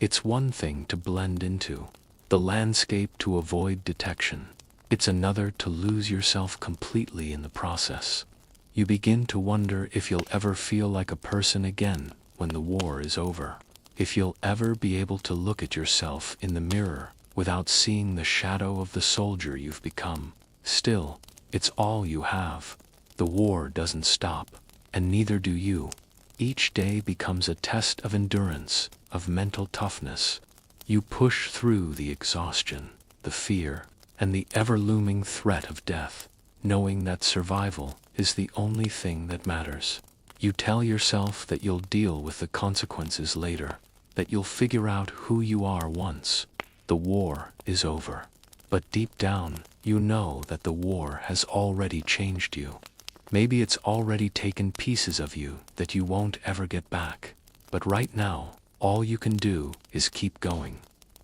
It's one thing to blend into the landscape to avoid detection. It's another to lose yourself completely in the process. You begin to wonder if you'll ever feel like a person again when the war is over. If you'll ever be able to look at yourself in the mirror without seeing the shadow of the soldier you've become. Still, it's all you have. The war doesn't stop, and neither do you. Each day becomes a test of endurance, of mental toughness. You push through the exhaustion, the fear, and the ever-looming threat of death, knowing that survival is the only thing that matters. You tell yourself that you'll deal with the consequences later, that you'll figure out who you are once the war is over. But deep down, you know that the war has already changed you. Maybe it's already taken pieces of you that you won't ever get back. But right now, all you can do is keep going.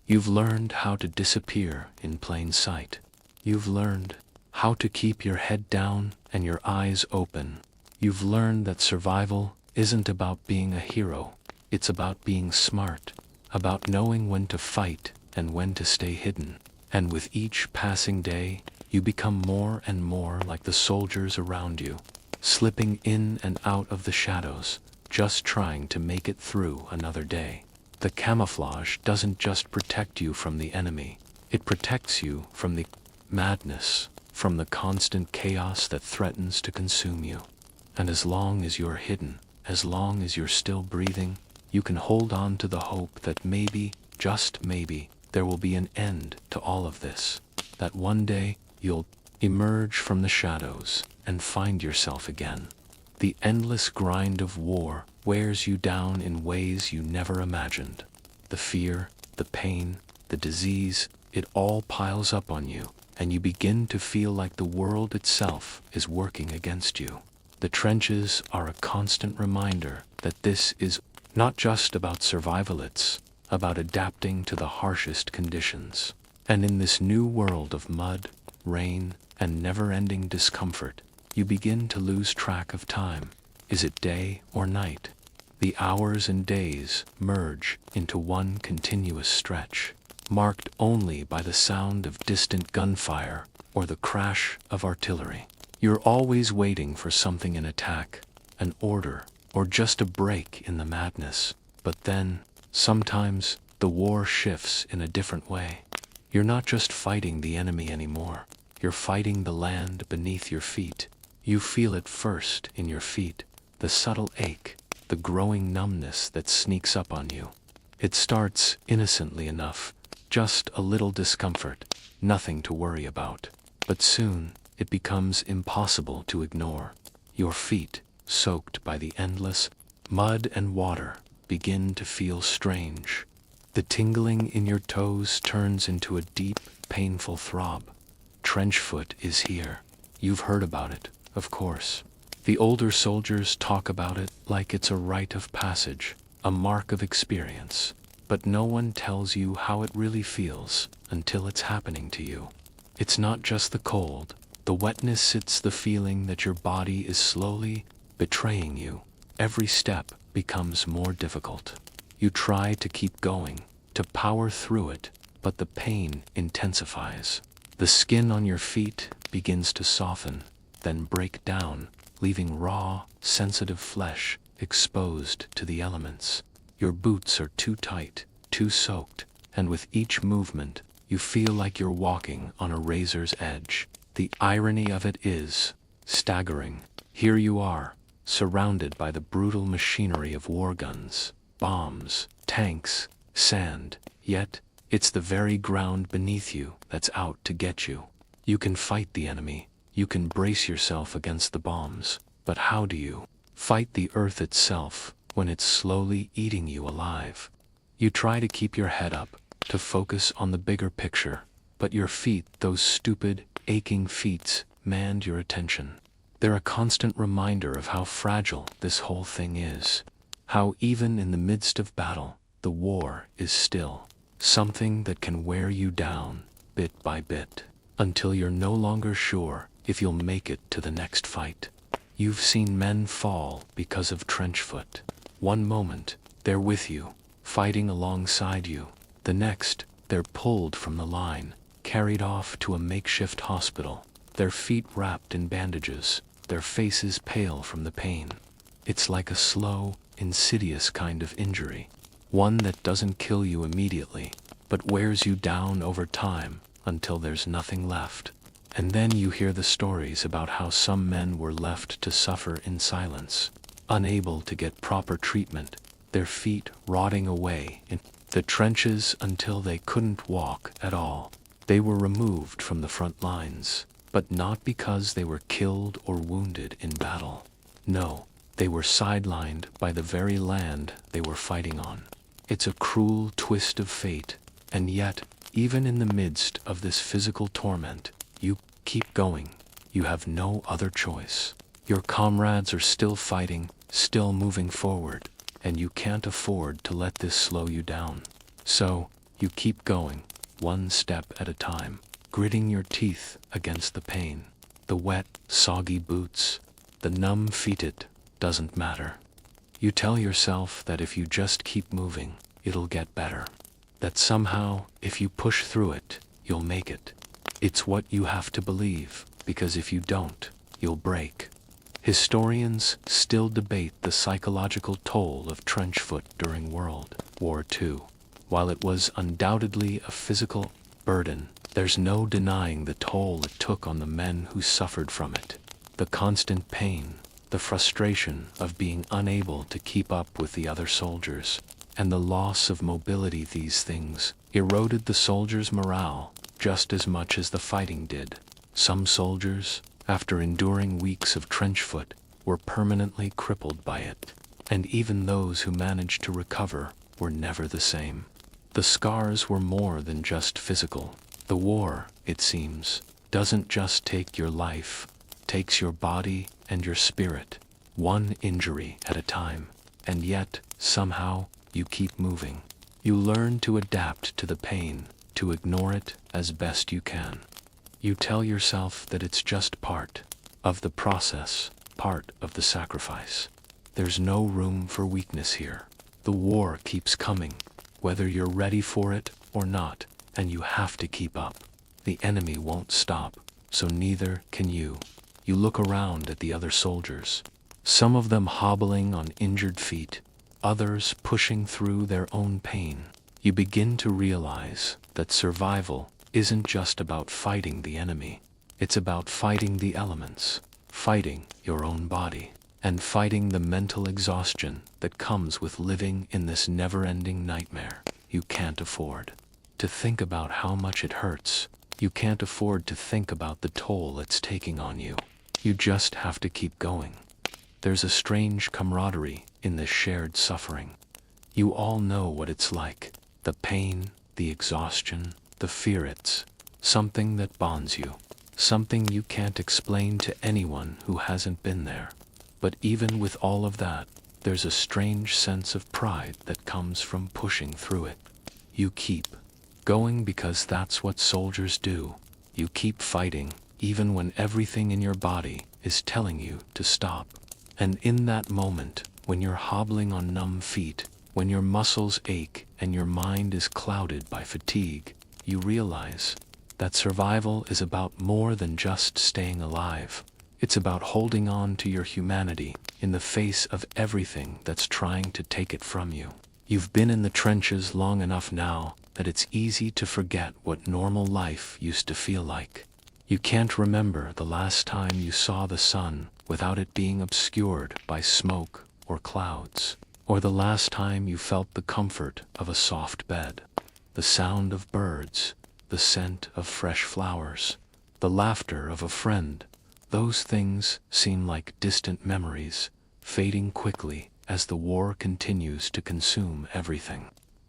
You've learned how to disappear in plain sight. You've learned how to keep your head down and your eyes open. You've learned that survival isn't about being a hero. It's about being smart, about knowing when to fight and when to stay hidden. And with each passing day, you become more and more like the soldiers around you, slipping in and out of the shadows, just trying to make it through another day. The camouflage doesn't just protect you from the enemy, it protects you from the madness, from the constant chaos that threatens to consume you. And as long as you're hidden, as long as you're still breathing, you can hold on to the hope that maybe, just maybe, there will be an end to all of this. That one day, you'll emerge from the shadows and find yourself again. The endless grind of war wears you down in ways you never imagined. The fear, the pain, the disease, it all piles up on you, and you begin to feel like the world itself is working against you. The trenches are a constant reminder that this is not just about survival, it's about adapting to the harshest conditions. And in this new world of mud, rain, and never-ending discomfort, you begin to lose track of time. Is it day or night? The hours and days merge into one continuous stretch, marked only by the sound of distant gunfire or the crash of artillery. You're always waiting for something, an attack, an order, or just a break in the madness. But then, sometimes, the war shifts in a different way. You're not just fighting the enemy anymore. You're fighting the land beneath your feet. You feel it first in your feet, the subtle ache, the growing numbness that sneaks up on you. It starts innocently enough, just a little discomfort, nothing to worry about. But soon, it becomes impossible to ignore. Your feet, soaked by the endless mud and water, begin to feel strange. The tingling in your toes turns into a deep, painful throb. Trench foot is here. You've heard about it, of course. The older soldiers talk about it like it's a rite of passage, a mark of experience. But no one tells you how it really feels until it's happening to you. It's not just the cold, the wetness, it's the feeling that your body is slowly betraying you. Every step becomes more difficult. You try to keep going, to power through it, but the pain intensifies. The skin on your feet begins to soften, then break down, leaving raw, sensitive flesh exposed to the elements. Your boots are too tight, too soaked, and with each movement, you feel like you're walking on a razor's edge. The irony of it is staggering. Here you are, surrounded by the brutal machinery of war guns, bombs, tanks, sand, yet it's the very ground beneath you that's out to get you. You can fight the enemy, you can brace yourself against the bombs, but how do you fight the earth itself when it's slowly eating you alive? You try to keep your head up, to focus on the bigger picture, but your feet, those stupid, aching feet, demand your attention. They're a constant reminder of how fragile this whole thing is. How even in the midst of battle, the war is still something that can wear you down, bit by bit, until you're no longer sure if you'll make it to the next fight. You've seen men fall because of trench foot. One moment, they're with you, fighting alongside you. The next, they're pulled from the line, carried off to a makeshift hospital, their feet wrapped in bandages, their faces pale from the pain. It's like a slow, insidious kind of injury, one that doesn't kill you immediately, but wears you down over time until there's nothing left. And then you hear the stories about how some men were left to suffer in silence, unable to get proper treatment, their feet rotting away in the trenches until they couldn't walk at all. They were removed from the front lines, but not because they were killed or wounded in battle. No, they were sidelined by the very land they were fighting on. It's a cruel twist of fate, and yet, even in the midst of this physical torment, you keep going. You have no other choice. Your comrades are still fighting, still moving forward, and you can't afford to let this slow you down. So, you keep going, one step at a time, gritting your teeth against the pain. The wet, soggy boots, the numb feet, it doesn't matter. You tell yourself that if you just keep moving, it'll get better. That somehow, if you push through it, you'll make it. It's what you have to believe, because if you don't, you'll break. Historians still debate the psychological toll of trench foot during World War II. While it was undoubtedly a physical burden, there's no denying the toll it took on the men who suffered from it. The constant pain, the frustration of being unable to keep up with the other soldiers, and the loss of mobility, these things eroded the soldiers' morale just as much as the fighting did. Some soldiers, after enduring weeks of trench foot, were permanently crippled by it, and even those who managed to recover were never the same. The scars were more than just physical. The war, it seems, doesn't just take your life, takes your body and your spirit, one injury at a time, and yet, somehow, you keep moving. You learn to adapt to the pain, to ignore it as best you can. You tell yourself that it's just part of the process, part of the sacrifice. There's no room for weakness here. The war keeps coming, whether you're ready for it or not, and you have to keep up. The enemy won't stop, so neither can you. You look around at the other soldiers, some of them hobbling on injured feet, others pushing through their own pain. You begin to realize that survival isn't just about fighting the enemy. It's about fighting the elements, fighting your own body, and fighting the mental exhaustion that comes with living in this never-ending nightmare. You can't afford to think about how much it hurts. You can't afford to think about the toll it's taking on you. You just have to keep going. There's a strange camaraderie in this shared suffering. You all know what it's like. The pain, the exhaustion, the fear. It's something that bonds you. Something you can't explain to anyone who hasn't been there. But even with all of that, there's a strange sense of pride that comes from pushing through it. You keep going because that's what soldiers do. You keep fighting, even when everything in your body is telling you to stop. And in that moment, when you're hobbling on numb feet, when your muscles ache and your mind is clouded by fatigue, you realize that survival is about more than just staying alive. It's about holding on to your humanity in the face of everything that's trying to take it from you. You've been in the trenches long enough now that it's easy to forget what normal life used to feel like. You can't remember the last time you saw the sun without it being obscured by smoke or clouds, or the last time you felt the comfort of a soft bed, the sound of birds, the scent of fresh flowers, the laughter of a friend. Those things seem like distant memories, fading quickly as the war continues to consume everything.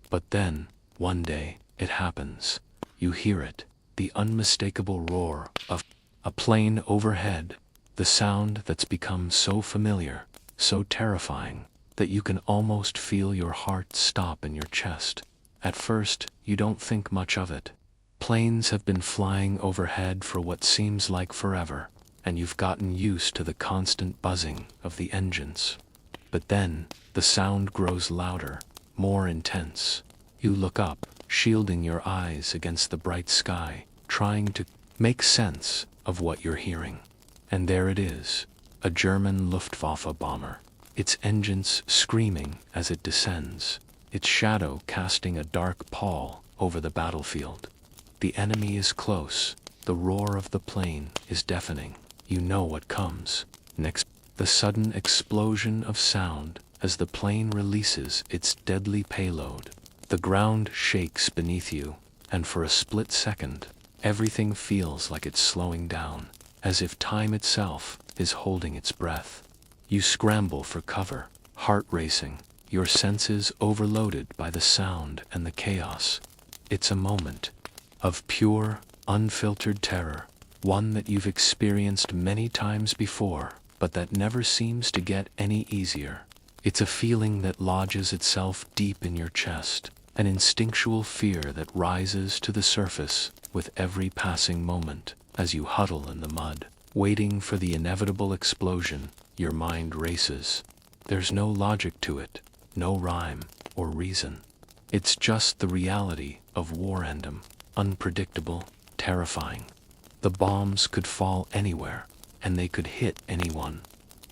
But then, one day, it happens. You hear it, the unmistakable roar of a plane overhead, the sound that's become so familiar, so terrifying, that you can almost feel your heart stop in your chest. At first, you don't think much of it. Planes have been flying overhead for what seems like forever, and you've gotten used to the constant buzzing of the engines. But then, the sound grows louder, more intense. You look up, shielding your eyes against the bright sky, trying to make sense of what you're hearing. And there it is, a German Luftwaffe bomber, its engines screaming as it descends, its shadow casting a dark pall over the battlefield. The enemy is close. The roar of the plane is deafening. You know what comes next. The sudden explosion of sound as the plane releases its deadly payload. The ground shakes beneath you, and for a split second, everything feels like it's slowing down, as if time itself is holding its breath. You scramble for cover, heart racing, your senses overloaded by the sound and the chaos. It's a moment of pure, unfiltered terror, one that you've experienced many times before, but that never seems to get any easier. It's a feeling that lodges itself deep in your chest, an instinctual fear that rises to the surface with every passing moment. As you huddle in the mud, waiting for the inevitable explosion, your mind races. There's no logic to it, no rhyme or reason. It's just the reality of war endem, unpredictable, terrifying. The bombs could fall anywhere, and they could hit anyone.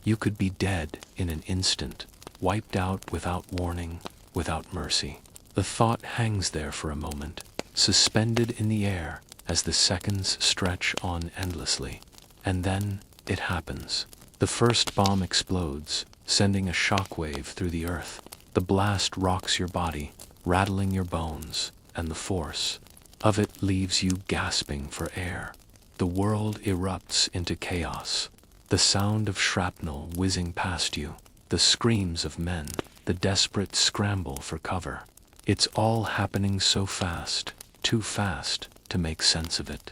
You could be dead in an instant, wiped out without warning, without mercy. The thought hangs there for a moment, suspended in the air as the seconds stretch on endlessly. And then it happens. The first bomb explodes, sending a shockwave through the earth. The blast rocks your body, rattling your bones, and the force of it leaves you gasping for air. The world erupts into chaos. The sound of shrapnel whizzing past you, the screams of men, the desperate scramble for cover. It's all happening so fast, too fast to make sense of it.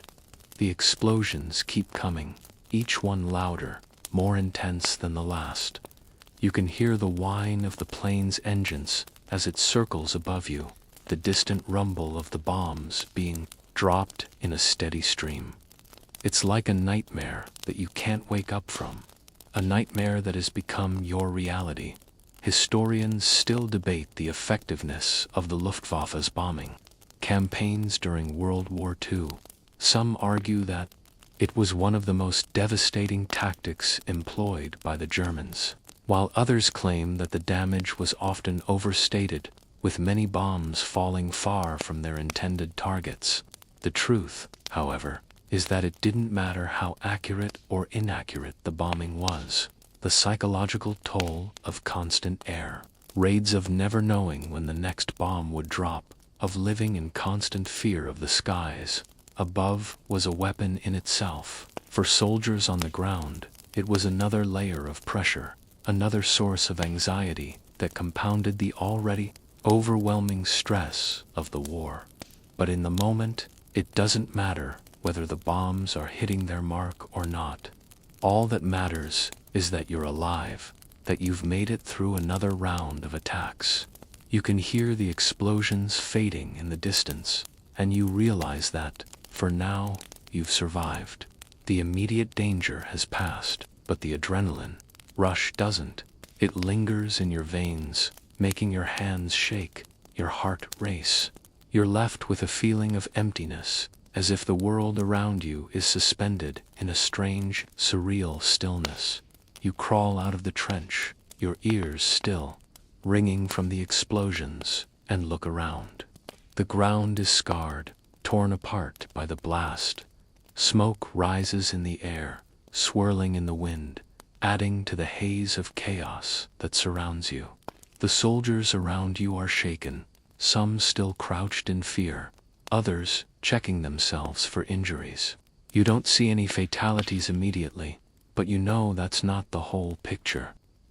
The explosions keep coming, each one louder, more intense than the last. You can hear the whine of the plane's engines as it circles above you, the distant rumble of the bombs being dropped in a steady stream. It's like a nightmare that you can't wake up from, a nightmare that has become your reality. Historians still debate the effectiveness of the Luftwaffe's bombing campaigns during World War II. Some argue that it was one of the most devastating tactics employed by the Germans, while others claim that the damage was often overstated, with many bombs falling far from their intended targets. The truth, however, is that it didn't matter how accurate or inaccurate the bombing was. The psychological toll of constant air raids, of never knowing when the next bomb would drop, of living in constant fear of the skies above, was a weapon in itself. For soldiers on the ground, it was another layer of pressure, another source of anxiety that compounded the already overwhelming stress of the war. But in the moment, it doesn't matter whether the bombs are hitting their mark or not. All that matters is that you're alive, that you've made it through another round of attacks. You can hear the explosions fading in the distance, and you realize that, for now, you've survived. The immediate danger has passed, but the adrenaline rush doesn't. It lingers in your veins, making your hands shake, your heart race. You're left with a feeling of emptiness, as if the world around you is suspended in a strange, surreal stillness. You crawl out of the trench, your ears still, ringing from the explosions, and look around. The ground is scarred, torn apart by the blast. Smoke rises in the air, swirling in the wind, adding to the haze of chaos that surrounds you. The soldiers around you are shaken, some still crouched in fear, others checking themselves for injuries. You don't see any fatalities immediately, but you know that's not the whole picture.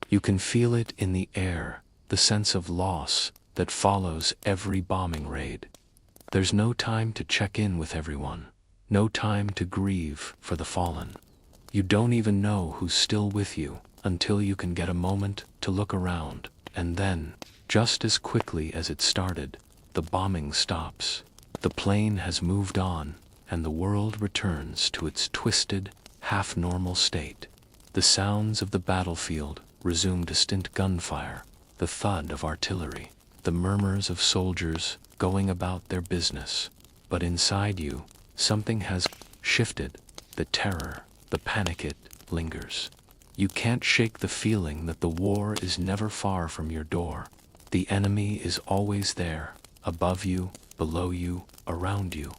You can feel it in the air, the sense of loss that follows every bombing raid. There's no time to check in with everyone, no time to grieve for the fallen. You don't even know who's still with you until you can get a moment to look around, and then, just as quickly as it started, the bombing stops. The plane has moved on, and the world returns to its twisted, half-normal state. The sounds of the battlefield resume distant gunfire, the thud of artillery, the murmurs of soldiers going about their business. But inside you, something has shifted. The terror, the panic, it lingers. You can't shake the feeling that the war is never far from your door. The enemy is always there, above you, below you, around you.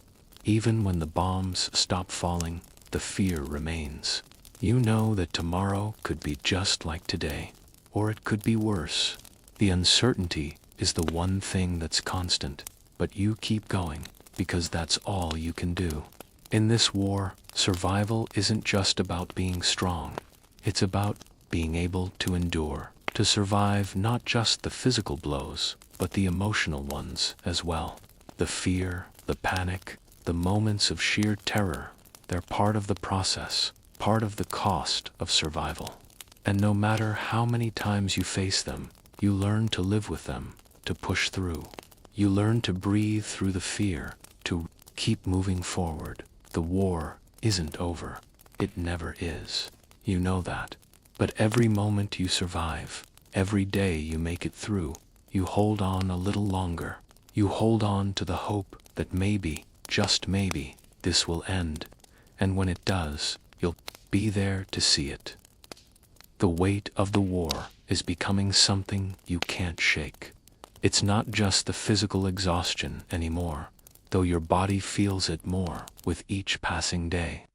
Even when the bombs stop falling, the fear remains. You know that tomorrow could be just like today, or it could be worse. The uncertainty is the one thing that's constant, but you keep going, because that's all you can do. In this war, survival isn't just about being strong. It's about being able to endure, to survive not just the physical blows, but the emotional ones as well. The fear, the panic, the moments of sheer terror, they're part of the process, part of the cost of survival. And no matter how many times you face them, you learn to live with them, to push through. You learn to breathe through the fear, to keep moving forward. The war isn't over. It never is. You know that. But every moment you survive, every day you make it through, you hold on a little longer. You hold on to the hope that maybe, just maybe, this will end. And when it does, you'll be there to see it. The weight of the war is becoming something you can't shake. It's not just the physical exhaustion anymore, though your body feels it more with each passing day.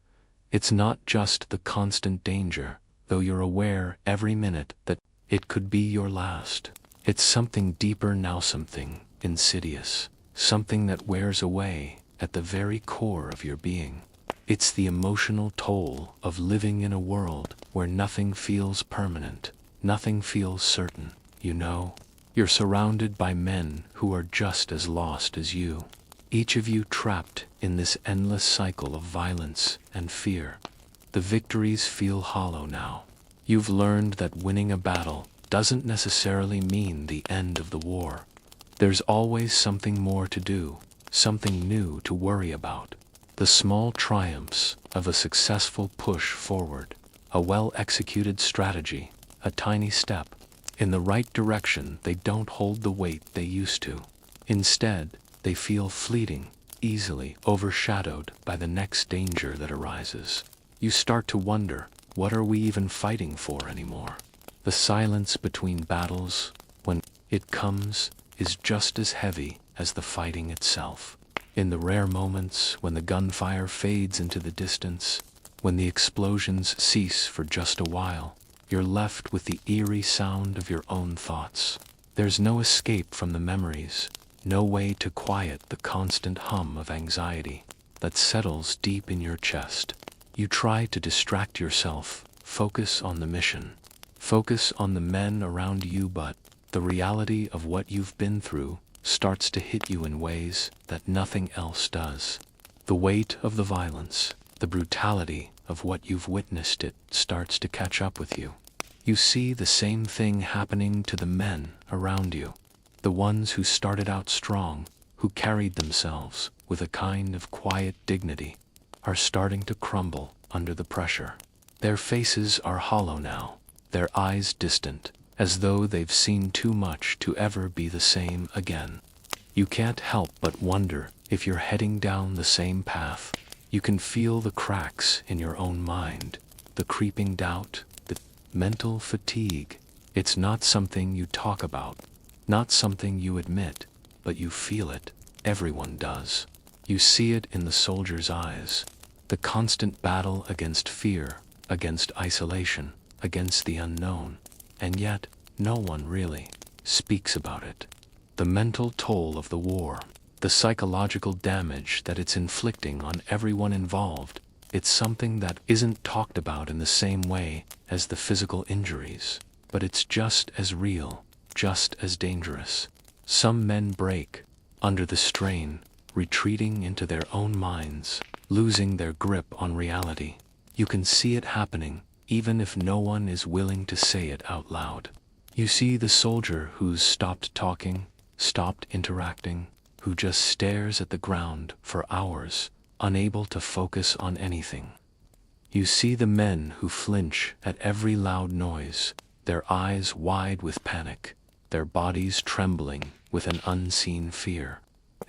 It's not just the constant danger, though you're aware every minute that it could be your last. It's something deeper now, something insidious, something that wears away at the very core of your being. It's the emotional toll of living in a world where nothing feels permanent, nothing feels certain. You know, you're surrounded by men who are just as lost as you. Each of you trapped in this endless cycle of violence and fear. The victories feel hollow now. You've learned that winning a battle doesn't necessarily mean the end of the war. There's always something more to do, something new to worry about. The small triumphs of a successful push forward, a well-executed strategy, a tiny step in the right direction, they don't hold the weight they used to. Instead, they feel fleeting, easily overshadowed by the next danger that arises. You start to wonder, what are we even fighting for anymore? The silence between battles, when it comes, is just as heavy as the fighting itself. In the rare moments when the gunfire fades into the distance, when the explosions cease for just a while, you're left with the eerie sound of your own thoughts. There's no escape from the memories, no way to quiet the constant hum of anxiety that settles deep in your chest. You try to distract yourself, focus on the mission, focus on the men around you, but the reality of what you've been through starts to hit you in ways that nothing else does. The weight of the violence, the brutality of what you've witnessed, it starts to catch up with you. You see the same thing happening to the men around you, the ones who started out strong, who carried themselves with a kind of quiet dignity, are starting to crumble under the pressure. Their faces are hollow now, their eyes distant, as though they've seen too much to ever be the same again. You can't help but wonder if you're heading down the same path. You can feel the cracks in your own mind, the creeping doubt, the mental fatigue. It's not something you talk about, not something you admit, but you feel it. Everyone does. You see it in the soldiers' eyes, the constant battle against fear, against isolation, against the unknown. And yet, no one really speaks about it. The mental toll of the war, the psychological damage that it's inflicting on everyone involved, it's something that isn't talked about in the same way as the physical injuries, but it's just as real, just as dangerous. Some men break under the strain, retreating into their own minds, losing their grip on reality. You can see it happening, even if no one is willing to say it out loud. You see the soldier who's stopped talking, stopped interacting, who just stares at the ground for hours, unable to focus on anything. You see the men who flinch at every loud noise, their eyes wide with panic, their bodies trembling with an unseen fear.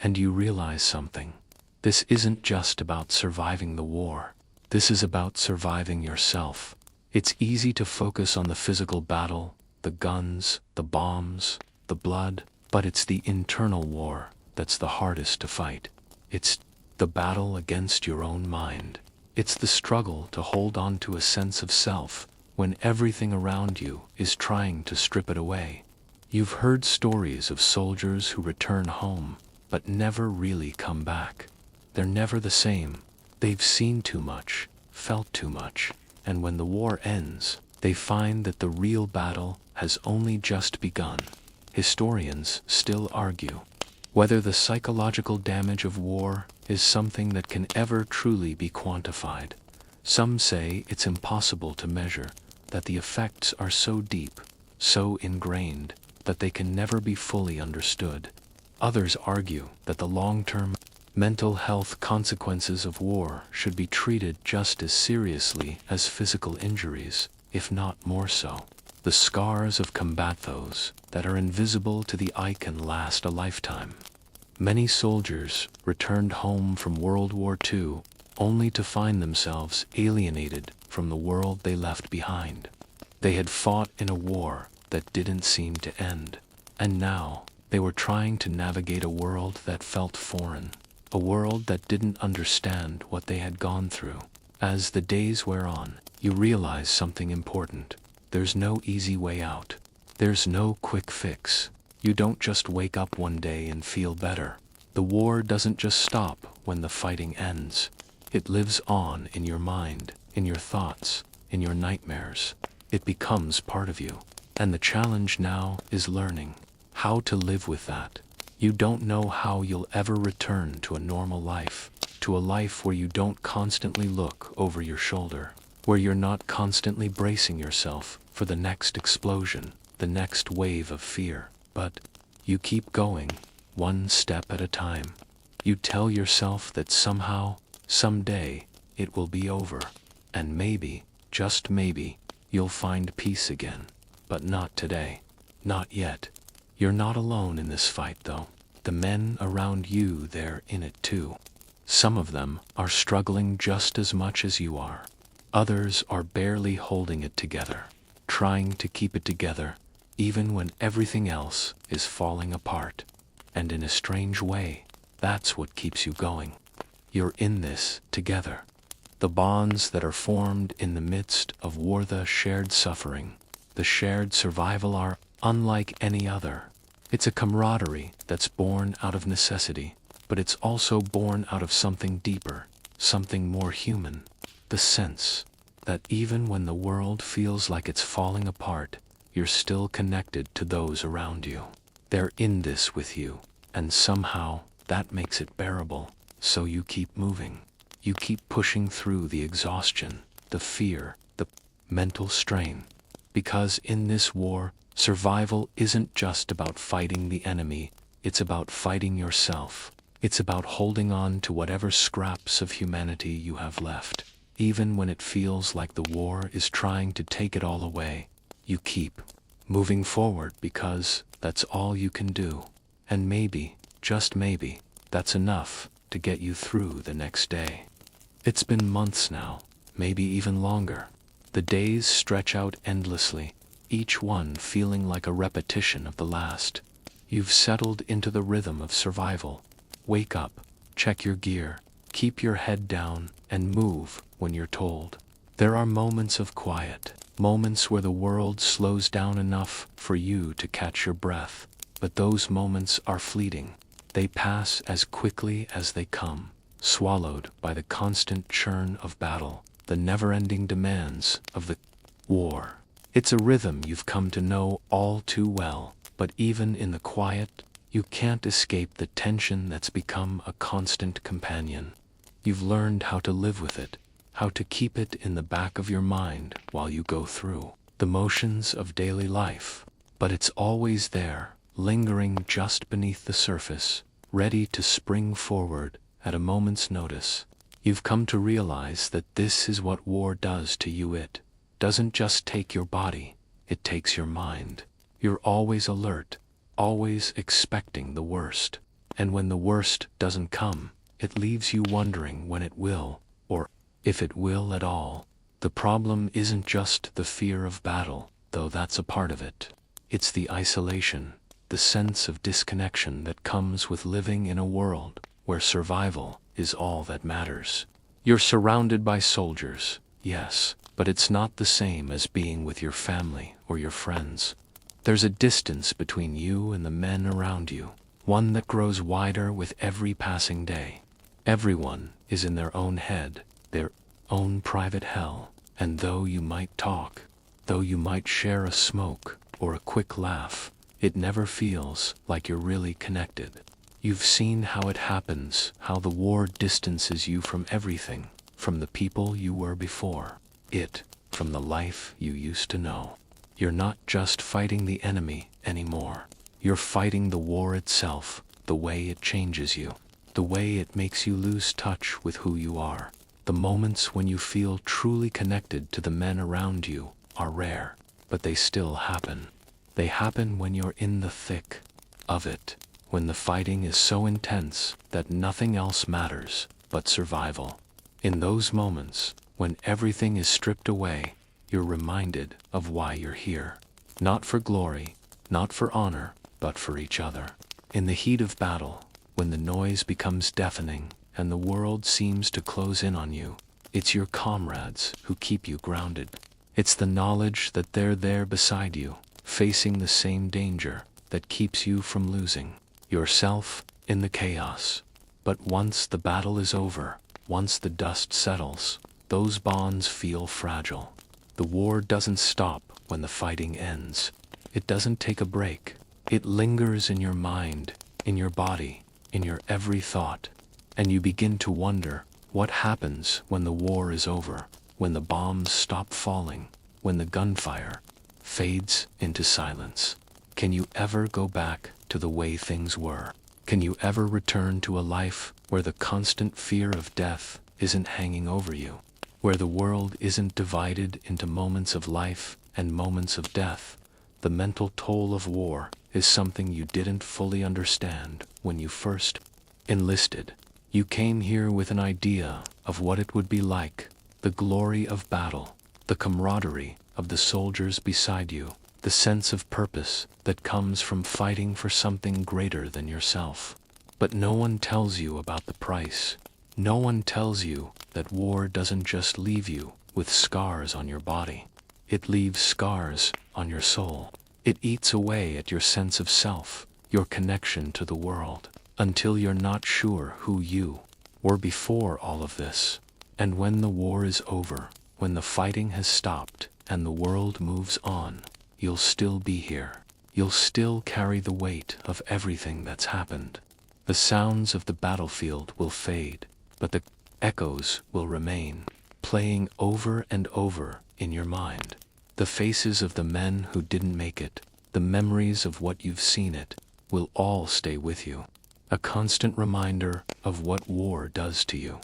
And you realize something. This isn't just about surviving the war. This is about surviving yourself. It's easy to focus on the physical battle, the guns, the bombs, the blood, but it's the internal war, that's the hardest to fight. It's the battle against your own mind. It's the struggle to hold on to a sense of self when everything around you is trying to strip it away. You've heard stories of soldiers who return home but never really come back. They're never the same. They've seen too much, felt too much, and when the war ends, they find that the real battle has only just begun. Historians still argue whether the psychological damage of war is something that can ever truly be quantified. Some say it's impossible to measure, that the effects are so deep, so ingrained, that they can never be fully understood. Others argue that the long-term mental health consequences of war should be treated just as seriously as physical injuries, if not more so. The scars of combat, those that are invisible to the eye, can last a lifetime. Many soldiers returned home from World War II only to find themselves alienated from the world they left behind. They had fought in a war that didn't seem to end, and now they were trying to navigate a world that felt foreign, a world that didn't understand what they had gone through. As the days wear on, you realize something important. There's no easy way out. There's no quick fix. You don't just wake up one day and feel better. The war doesn't just stop when the fighting ends. It lives on in your mind, in your thoughts, in your nightmares. It becomes part of you. And the challenge now is learning how to live with that. You don't know how you'll ever return to a normal life, to a life where you don't constantly look over your shoulder, where you're not constantly bracing yourself for the next explosion, the next wave of fear. But you keep going, one step at a time. You tell yourself that somehow, someday, it will be over, and maybe, just maybe, you'll find peace again. But not today. Not yet. You're not alone in this fight, though. The men around you, they're in it too. Some of them are struggling just as much as you are. Others are barely holding it together, trying to keep it together, even when everything else is falling apart. And in a strange way, that's what keeps you going. You're in this together. The bonds that are formed in the midst of war, the shared suffering, the shared survival, are unlike any other. It's a camaraderie that's born out of necessity, but it's also born out of something deeper, something more human. The sense that even when the world feels like it's falling apart, you're still connected to those around you. They're in this with you, and somehow that makes it bearable. So you keep moving. You keep pushing through the exhaustion, the fear, the mental strain. Because in this war, survival isn't just about fighting the enemy, it's about fighting yourself. It's about holding on to whatever scraps of humanity you have left. Even when it feels like the war is trying to take it all away, you keep moving forward because that's all you can do. And maybe, just maybe, that's enough to get you through the next day. It's been months now, maybe even longer. The days stretch out endlessly, each one feeling like a repetition of the last. You've settled into the rhythm of survival. Wake up, check your gear, keep your head down, and move when you're told. There are moments of quiet, moments where the world slows down enough for you to catch your breath. But those moments are fleeting. They pass as quickly as they come, swallowed by the constant churn of battle, the never-ending demands of the war. It's a rhythm you've come to know all too well, but even in the quiet, you can't escape the tension that's become a constant companion. You've learned how to live with it, how to keep it in the back of your mind while you go through the motions of daily life. But it's always there, lingering just beneath the surface, ready to spring forward at a moment's notice. You've come to realize that this is what war does to you. It doesn't just take your body, it takes your mind. You're always alert, always expecting the worst. And when the worst doesn't come, it leaves you wondering when it will, or if it will at all. The problem isn't just the fear of battle, though that's a part of it. It's the isolation, the sense of disconnection that comes with living in a world where survival is all that matters. You're surrounded by soldiers, yes, but it's not the same as being with your family or your friends. There's a distance between you and the men around you, one that grows wider with every passing day. Everyone is in their own head, their own private hell, and though you might talk, though you might share a smoke or a quick laugh, it never feels like you're really connected. You've seen how it happens, how the war distances you from everything, from the people you were before, from the life you used to know. You're not just fighting the enemy anymore. You're fighting the war itself, the way it changes you, the way it makes you lose touch with who you are. The moments when you feel truly connected to the men around you are rare, but they still happen. They happen when you're in the thick of it, when the fighting is so intense that nothing else matters but survival. In those moments, when everything is stripped away, you're reminded of why you're here. Not for glory, not for honor, but for each other. In the heat of battle, when the noise becomes deafening and the world seems to close in on you, it's your comrades who keep you grounded. It's the knowledge that they're there beside you, facing the same danger, that keeps you from losing yourself in the chaos. But once the battle is over, once the dust settles, those bonds feel fragile. The war doesn't stop when the fighting ends. It doesn't take a break. It lingers in your mind, in your body, in your every thought. And you begin to wonder what happens when the war is over, when the bombs stop falling, when the gunfire fades into silence. Can you ever go back to the way things were? Can you ever return to a life where the constant fear of death isn't hanging over you, where the world isn't divided into moments of life and moments of death? The mental toll of war is something you didn't fully understand when you first enlisted. You came here with an idea of what it would be like, the glory of battle, the camaraderie of the soldiers beside you, the sense of purpose that comes from fighting for something greater than yourself. But no one tells you about the price. No one tells you that war doesn't just leave you with scars on your body. It leaves scars on your soul. It eats away at your sense of self, your connection to the world, until you're not sure who you were before all of this. And when the war is over, when the fighting has stopped and the world moves on, you'll still be here. You'll still carry the weight of everything that's happened. The sounds of the battlefield will fade, but the echoes will remain, playing over and over in your mind. The faces of the men who didn't make it, the memories of what you've seen it, will all stay with you. A constant reminder of what war does to you.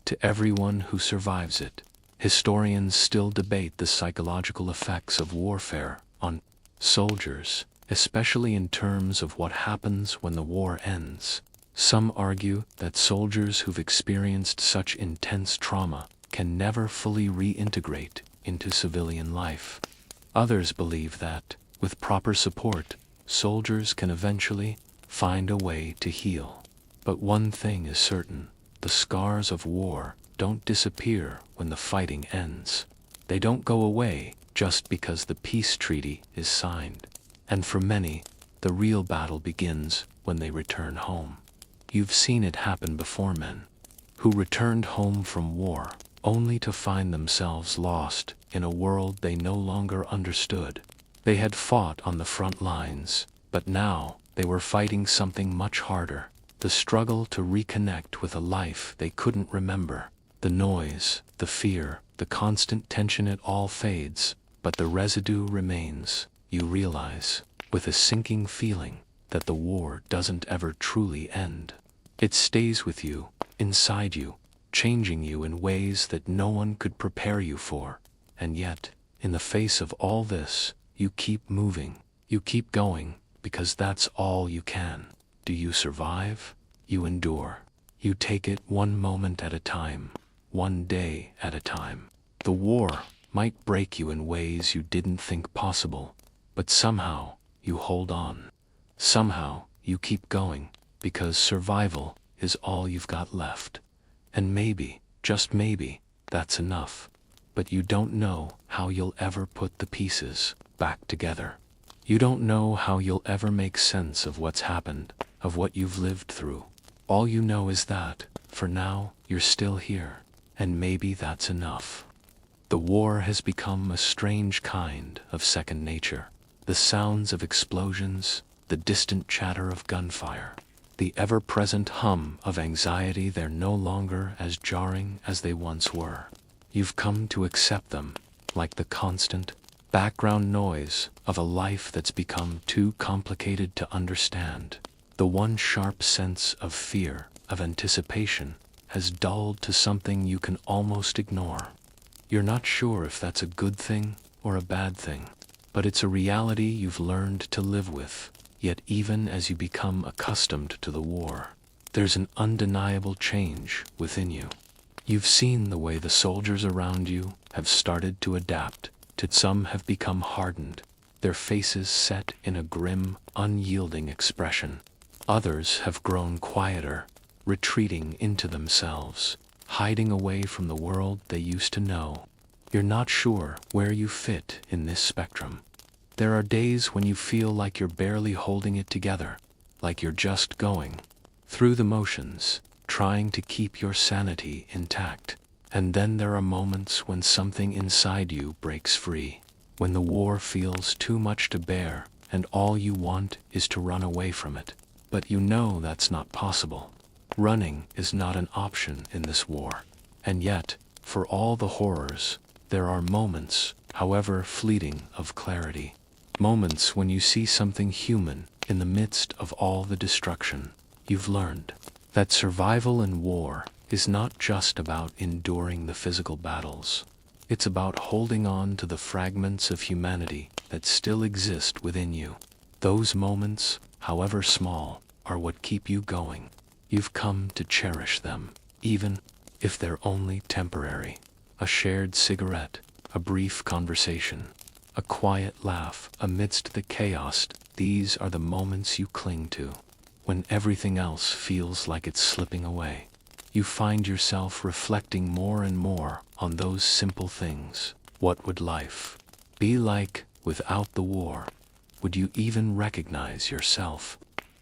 To everyone who survives it, historians still debate the psychological effects of warfare on soldiers, especially in terms of what happens when the war ends. Some argue that soldiers who've experienced such intense trauma can never fully reintegrate into civilian life. Others believe that, with proper support, soldiers can eventually find a way to heal. But one thing is certain: the scars of war don't disappear when the fighting ends. They don't go away just because the peace treaty is signed. And for many, the real battle begins when they return home. You've seen it happen before: men who returned home from war only to find themselves lost in a world they no longer understood. They had fought on the front lines, but now they were fighting something much harder: the struggle to reconnect with a life they couldn't remember. The noise, the fear, the constant tension, it all fades, but the residue remains. You realize, with a sinking feeling, that the war doesn't ever truly end. It stays with you, inside you, changing you in ways that no one could prepare you for. And yet, in the face of all this, you keep moving. You keep going, because that's all you can. Do you survive? You endure. You take it one moment at a time, one day at a time. The war might break you in ways you didn't think possible, but somehow you hold on. somehow you keep going, because survival is all you've got left. And maybe, just maybe, that's enough. But you don't know how you'll ever put the pieces back together. You don't know how you'll ever make sense of what's happened, of what you've lived through. All you know is that, for now, you're still here, and maybe that's enough. The war has become a strange kind of second nature. The sounds of explosions, the distant chatter of gunfire, the ever-present hum of anxiety, they're no longer as jarring as they once were. You've come to accept them, like the constant background noise of a life that's become too complicated to understand. The one sharp sense of fear, of anticipation, has dulled to something you can almost ignore. You're not sure if that's a good thing or a bad thing, but it's a reality you've learned to live with. Yet even as you become accustomed to the war, there's an undeniable change within you. You've seen the way the soldiers around you have started to adapt. Some have become hardened, their faces set in a grim, unyielding expression. Others have grown quieter, retreating into themselves, hiding away from the world they used to know. You're not sure where you fit in this spectrum. There are days when you feel like you're barely holding it together, like you're just going through the motions, trying to keep your sanity intact. And then there are moments when something inside you breaks free, when the war feels too much to bear, and all you want is to run away from it. But you know that's not possible. Running is not an option in this war. And yet, for all the horrors, there are moments, however fleeting, of clarity. Moments when you see something human in the midst of all the destruction. You've learned that survival in war is not just about enduring the physical battles. It's about holding on to the fragments of humanity that still exist within you. Those moments, however small, are what keep you going. You've come to cherish them, even if they're only temporary. A shared cigarette, a brief conversation, a quiet laugh amidst the chaos. These are the moments you cling to, when everything else feels like it's slipping away. You find yourself reflecting more and more on those simple things. What would life be like without the war? Would you even recognize yourself?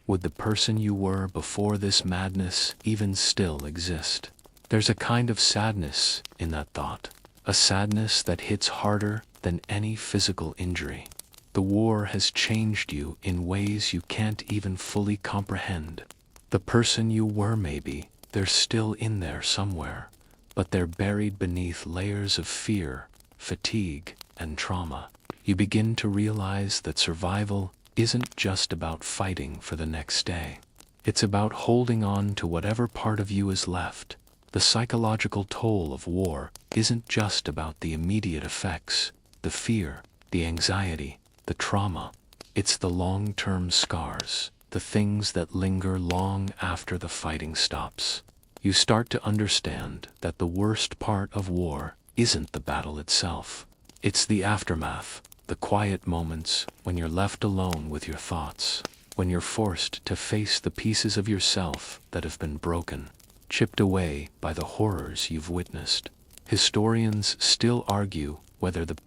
Would the person you were before this madness even still exist? There's a kind of sadness in that thought, a sadness that hits harder than any physical injury. The war has changed you in ways you can't even fully comprehend. The person you were, maybe, they're still in there somewhere, but they're buried beneath layers of fear, fatigue, and trauma. You begin to realize that survival isn't just about fighting for the next day. It's about holding on to whatever part of you is left. The psychological toll of war isn't just about the immediate effects, the fear, the anxiety, the trauma. It's the long-term scars, the things that linger long after the fighting stops. You start to understand that the worst part of war isn't the battle itself. It's the aftermath, the quiet moments when you're left alone with your thoughts, when you're forced to face the pieces of yourself that have been broken, chipped away by the horrors you've witnessed. Historians still argue whether the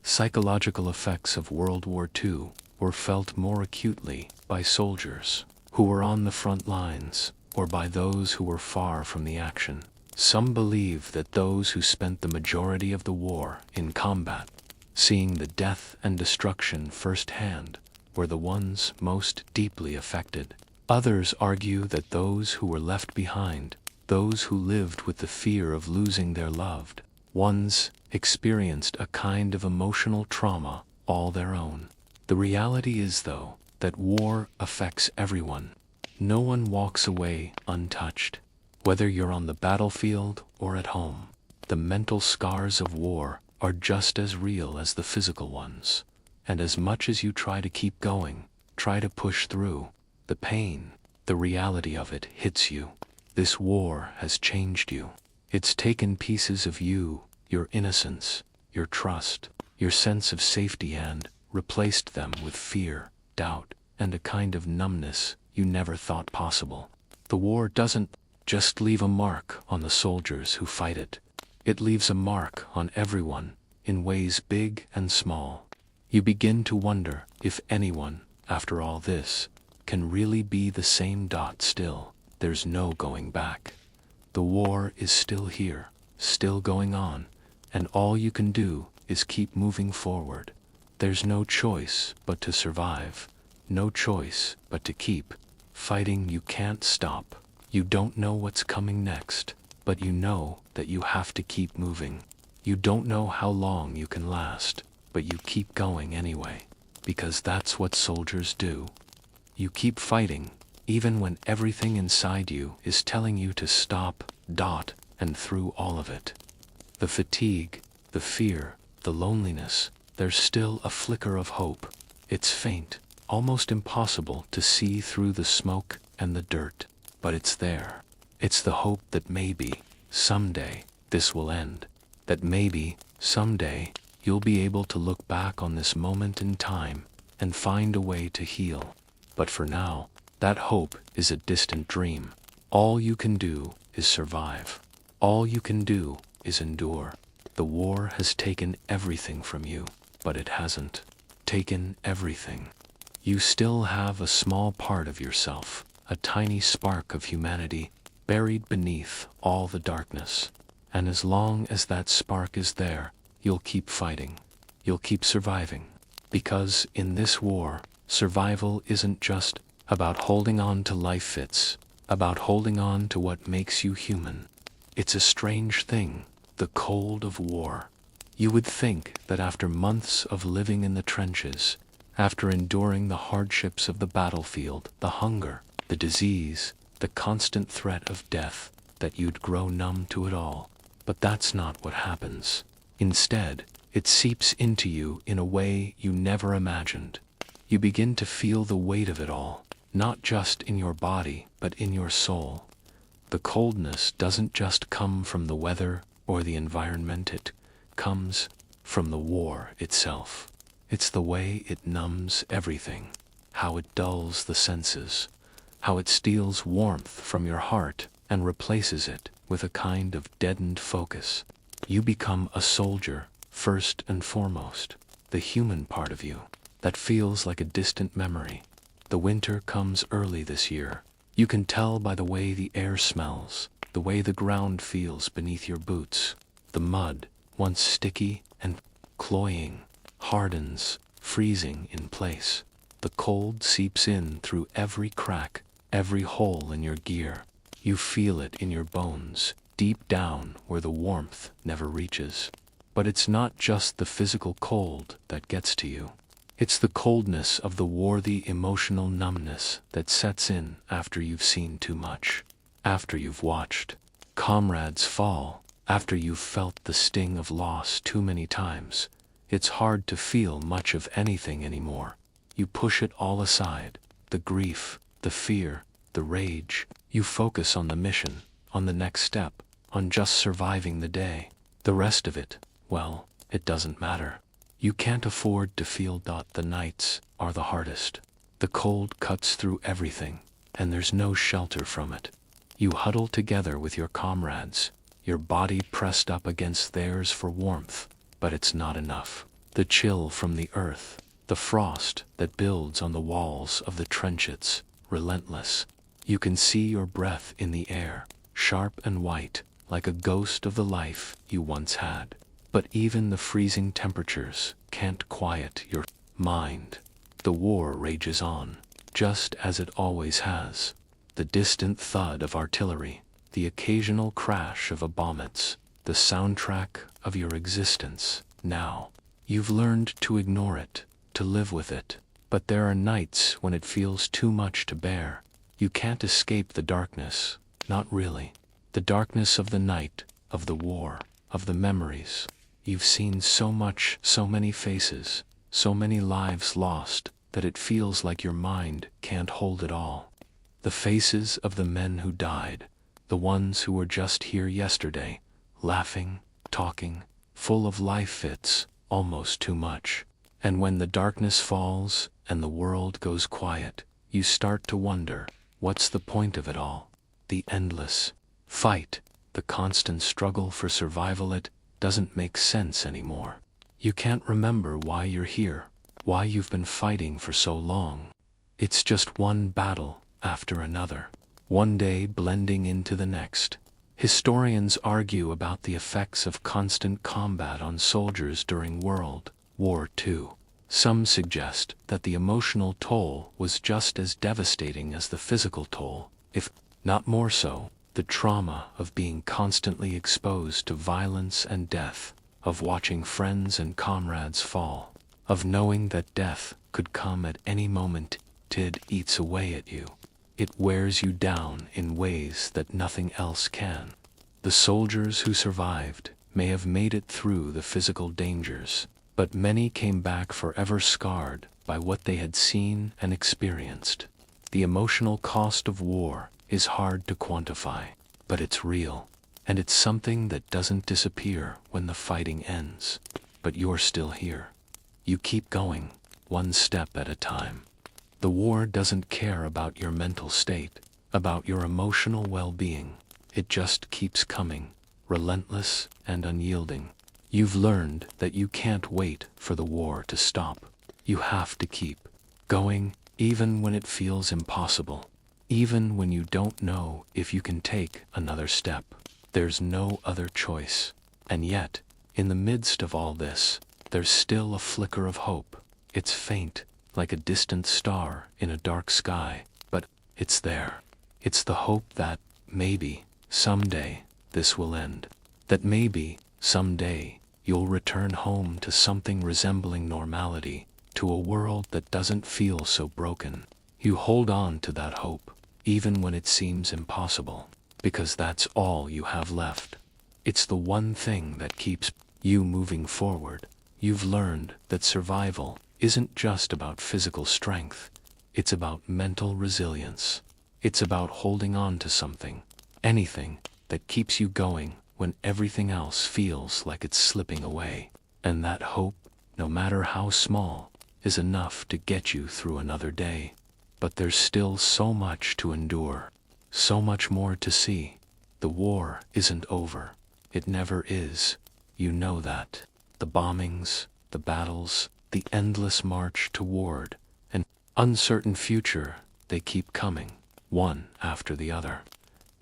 psychological effects of World War II were felt more acutely by soldiers who were on the front lines, or by those who were far from the action. Some believe that those who spent the majority of the war in combat, seeing the death and destruction firsthand, were the ones most deeply affected. Others argue that those who were left behind, those who lived with the fear of losing their loved ones, experienced a kind of emotional trauma all their own. The reality is, though, that war affects everyone. No one walks away untouched. Whether you're on the battlefield or at home, the mental scars of war are just as real as the physical ones. And as much as you try to keep going, try to push through, the pain, the reality of it hits you. This war has changed you. It's taken pieces of you, your innocence, your trust, your sense of safety, and replaced them with fear, doubt, and a kind of numbness you never thought possible. The war doesn't just leave a mark on the soldiers who fight it. It leaves a mark on everyone, in ways big and small. You begin to wonder if anyone, after all this, can really be the same. Still, there's no going back. The war is still here, still going on, and all you can do is keep moving forward. There's no choice but to survive, no choice but to keep fighting. You can't stop. You don't know what's coming next, but you know that you have to keep moving. You don't know how long you can last, but you keep going anyway, because that's what soldiers do. You keep fighting, even when everything inside you is telling you to stop. And through all of it, the fatigue, the fear, the loneliness, there's still a flicker of hope. It's faint, almost impossible to see through the smoke and the dirt, but it's there. It's the hope that maybe, someday, this will end. That maybe, someday, you'll be able to look back on this moment in time and find a way to heal. But for now, that hope is a distant dream. All you can do is survive. All you can do is endure. The war has taken everything from you, but it hasn't taken everything. You still have a small part of yourself, a tiny spark of humanity, buried beneath all the darkness. And as long as that spark is there, you'll keep fighting. You'll keep surviving. Because in this war, survival isn't just about holding on to life. It's about holding on to what makes you human. It's a strange thing, the cold of war. You would think that after months of living in the trenches, after enduring the hardships of the battlefield, the hunger, the disease, the constant threat of death, that you'd grow numb to it all. But that's not what happens. Instead, it seeps into you in a way you never imagined. You begin to feel the weight of it all, not just in your body, but in your soul. The coldness doesn't just come from the weather or the environment, it comes from the war itself. It's the way it numbs everything, how it dulls the senses, how it steals warmth from your heart and replaces it with a kind of deadened focus. You become a soldier, first and foremost, the human part of you, that feels like a distant memory. The winter comes early this year. You can tell by the way the air smells, the way the ground feels beneath your boots. The mud, once sticky and cloying, hardens, freezing in place. The cold seeps in through every crack, every hole in your gear. You feel it in your bones, deep down where the warmth never reaches. But it's not just the physical cold that gets to you. It's the coldness of the war, the emotional numbness that sets in after you've seen too much, after you've watched comrades fall, after you've felt the sting of loss too many times. It's hard to feel much of anything anymore. You push it all aside, the grief, the fear, the rage. You focus on the mission, on the next step, on just surviving the day. The rest of it, well, it doesn't matter. You can't afford to feel. The nights are the hardest. The cold cuts through everything, and there's no shelter from it. You huddle together with your comrades, your body pressed up against theirs for warmth, but it's not enough. The chill from the earth, the frost that builds on the walls of the trenches, relentless. You can see your breath in the air, sharp and white, like a ghost of the life you once had. But even the freezing temperatures can't quiet your mind. The war rages on, just as it always has. The distant thud of artillery, the occasional crash of a bomb, the soundtrack of your existence. Now, you've learned to ignore it, to live with it. But there are nights when it feels too much to bear. You can't escape the darkness, not really. The darkness of the night, of the war, of the memories. You've seen so much, so many faces, so many lives lost, that it feels like your mind can't hold it all. The faces of the men who died, the ones who were just here yesterday, laughing, talking, full of life. It's almost too much. And when the darkness falls and the world goes quiet, you start to wonder, what's the point of it all? The endless fight, the constant struggle for survival, it doesn't make sense anymore. You can't remember why you're here, why you've been fighting for so long. It's just one battle after another, one day blending into the next. Historians argue about the effects of constant combat on soldiers during World War II. Some suggest that the emotional toll was just as devastating as the physical toll, if not more so. The trauma of being constantly exposed to violence and death, of watching friends and comrades fall, of knowing that death could come at any moment, it eats away at you. It wears you down in ways that nothing else can. The soldiers who survived may have made it through the physical dangers, but many came back forever scarred by what they had seen and experienced. The emotional cost of war is hard to quantify, but it's real, and it's something that doesn't disappear when the fighting ends. But you're still here. You keep going, one step at a time. The war doesn't care about your mental state, about your emotional well-being. It just keeps coming, relentless and unyielding. You've learned that you can't wait for the war to stop. You have to keep going, even when it feels impossible. Even when you don't know if you can take another step. There's no other choice. And yet, in the midst of all this, there's still a flicker of hope. It's faint, like a distant star in a dark sky, but it's there. It's the hope that, maybe, someday, this will end. That maybe, someday, you'll return home to something resembling normality, to a world that doesn't feel so broken. You hold on to that hope, even when it seems impossible, because that's all you have left. It's the one thing that keeps you moving forward. You've learned that survival isn't just about physical strength, it's about mental resilience. It's about holding on to something, anything, that keeps you going when everything else feels like it's slipping away. And that hope, no matter how small, is enough to get you through another day. But there's still so much to endure, so much more to see. The war isn't over. It never is. You know that. The bombings, the battles, the endless march toward an uncertain future, they keep coming, one after the other.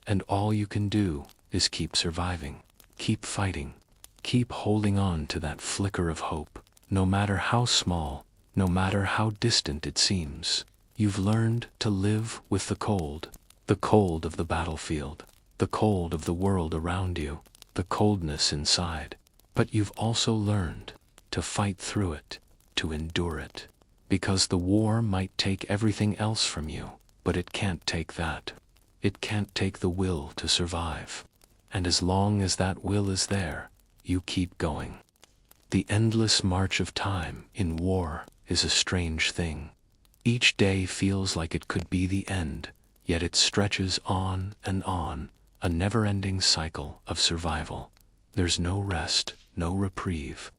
And all you can do is keep surviving, keep fighting, keep holding on to that flicker of hope, no matter how small, no matter how distant it seems. You've learned to live with the cold of the battlefield, the cold of the world around you, the coldness inside. But you've also learned to fight through it, to endure it. Because the war might take everything else from you, but it can't take that. It can't take the will to survive. And as long as that will is there, you keep going. The endless march of time in war is a strange thing. Each day feels like it could be the end, yet it stretches on and on, a never-ending cycle of survival. There's no rest, no reprieve.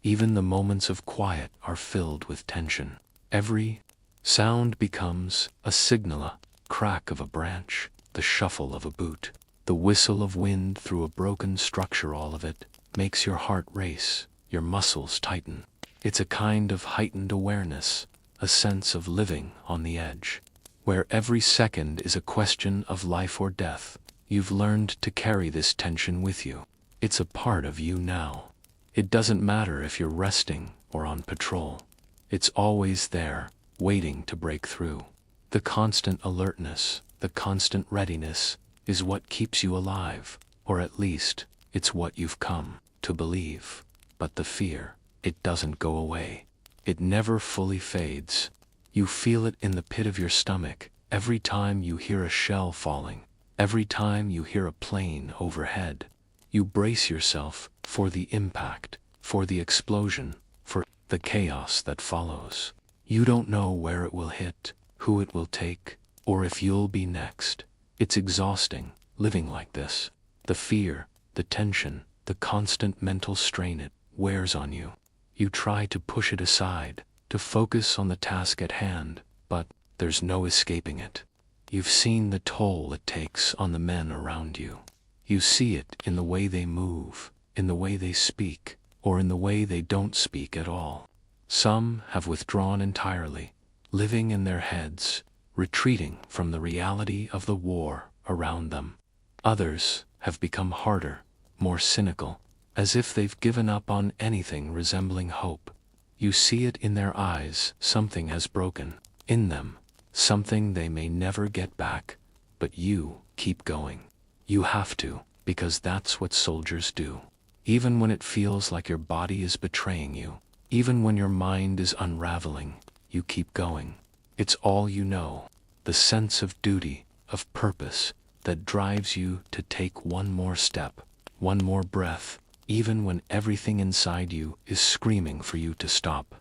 Even the moments of quiet are filled with tension. Every sound becomes a signal, a crack of a branch, the shuffle of a boot, the whistle of wind through a broken structure. All of it makes your heart race, your muscles tighten. It's a kind of heightened awareness, a sense of living on the edge, where every second is a question of life or death. You've learned to carry this tension with you. It's a part of you now. It doesn't matter if you're resting or on patrol. It's always there, waiting to break through. The constant alertness, the constant readiness, is what keeps you alive, or at least, it's what you've come to believe. But the fear, it doesn't go away. It never fully fades. You feel it in the pit of your stomach, every time you hear a shell falling, every time you hear a plane overhead. You brace yourself for the impact, for the explosion, for the chaos that follows. You don't know where it will hit, who it will take, or if you'll be next. It's exhausting, living like this. The fear, the tension, the constant mental strain, it wears on you. You try to push it aside, to focus on the task at hand, but there's no escaping it. You've seen the toll it takes on the men around you. You see it in the way they move, in the way they speak, or in the way they don't speak at all. Some have withdrawn entirely, living in their heads, retreating from the reality of the war around them. Others have become harder, more cynical, as if they've given up on anything resembling hope. You see it in their eyes. Something has broken in them, something they may never get back, but you keep going. You have to, because that's what soldiers do. Even when it feels like your body is betraying you, even when your mind is unraveling, you keep going. It's all you know, the sense of duty, of purpose, that drives you to take one more step, one more breath, even when everything inside you is screaming for you to stop.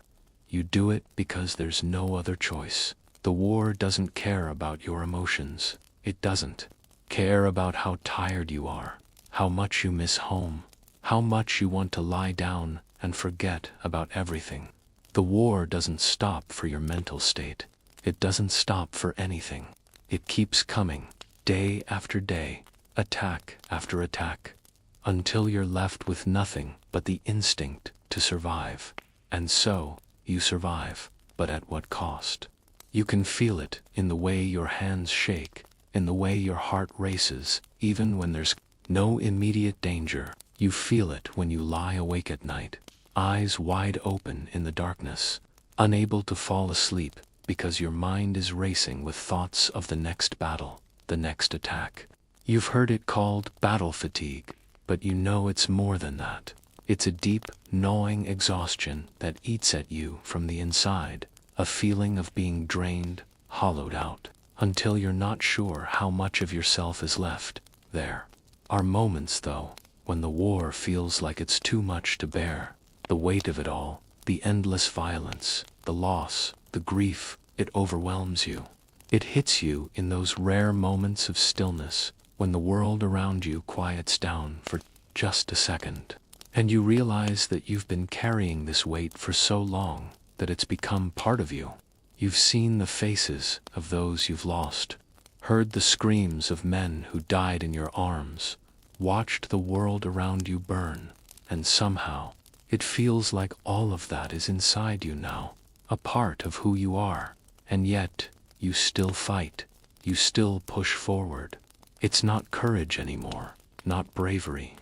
You do it because there's no other choice. The war doesn't care about your emotions. It doesn't care about how tired you are, how much you miss home, how much you want to lie down and forget about everything. The war doesn't stop for your mental state. It doesn't stop for anything. It keeps coming, day after day, attack after attack, until you're left with nothing but the instinct to survive. And so, you survive, but at what cost? You can feel it in the way your hands shake, in the way your heart races, even when there's no immediate danger. You feel it when you lie awake at night, eyes wide open in the darkness, unable to fall asleep because your mind is racing with thoughts of the next battle, the next attack. You've heard it called battle fatigue, but you know it's more than that. It's a deep, gnawing exhaustion that eats at you from the inside, a feeling of being drained, hollowed out, until you're not sure how much of yourself is left. There are moments, though, when the war feels like it's too much to bear. The weight of it all, the endless violence, the loss, the grief, it overwhelms you. It hits you in those rare moments of stillness, when the world around you quiets down for just a second, and you realize that you've been carrying this weight for so long that it's become part of you. You've seen the faces of those you've lost, heard the screams of men who died in your arms, watched the world around you burn, and somehow it feels like all of that is inside you now, a part of who you are, and yet you still fight, you still push forward. It's not courage anymore, not bravery.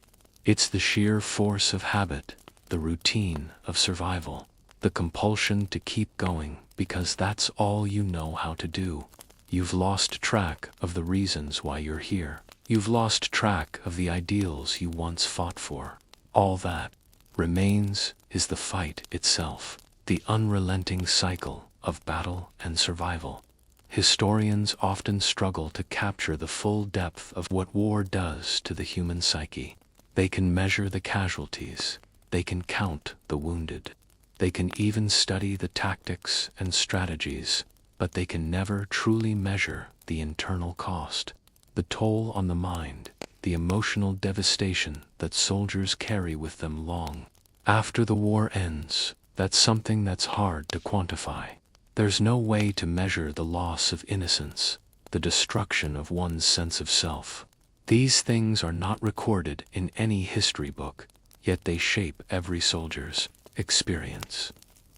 It's the sheer force of habit, the routine of survival, the compulsion to keep going because that's all you know how to do. You've lost track of the reasons why you're here. You've lost track of the ideals you once fought for. All that remains is the fight itself, the unrelenting cycle of battle and survival. Historians often struggle to capture the full depth of what war does to the human psyche. They can measure the casualties, they can count the wounded, they can even study the tactics and strategies, but they can never truly measure the internal cost, the toll on the mind, the emotional devastation that soldiers carry with them long after the war ends. That's something that's hard to quantify. There's no way to measure the loss of innocence, the destruction of one's sense of self. These things are not recorded in any history book, yet they shape every soldier's experience.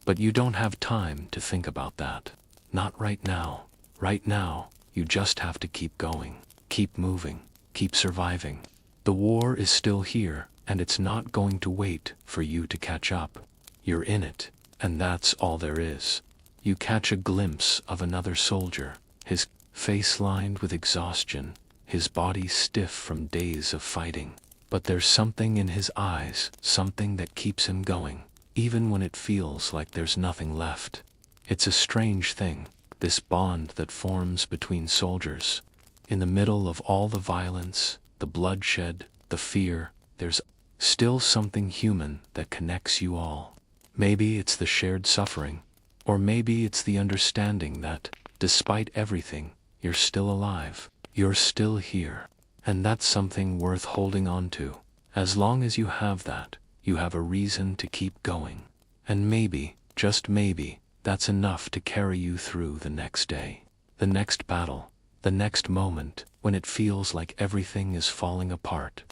But you don't have time to think about that. Not right now. Right now, you just have to keep going, keep moving, keep surviving. The war is still here, and it's not going to wait for you to catch up. You're in it, and that's all there is. You catch a glimpse of another soldier, his face lined with exhaustion, his body stiff from days of fighting. But there's something in his eyes, something that keeps him going, even when it feels like there's nothing left. It's a strange thing, this bond that forms between soldiers. In the middle of all the violence, the bloodshed, the fear, there's still something human that connects you all. Maybe it's the shared suffering, or maybe it's the understanding that, despite everything, you're still alive, you're still here. And that's something worth holding on to. As long as you have that, you have a reason to keep going. And maybe, just maybe, that's enough to carry you through the next day, the next battle, the next moment when it feels like everything is falling apart.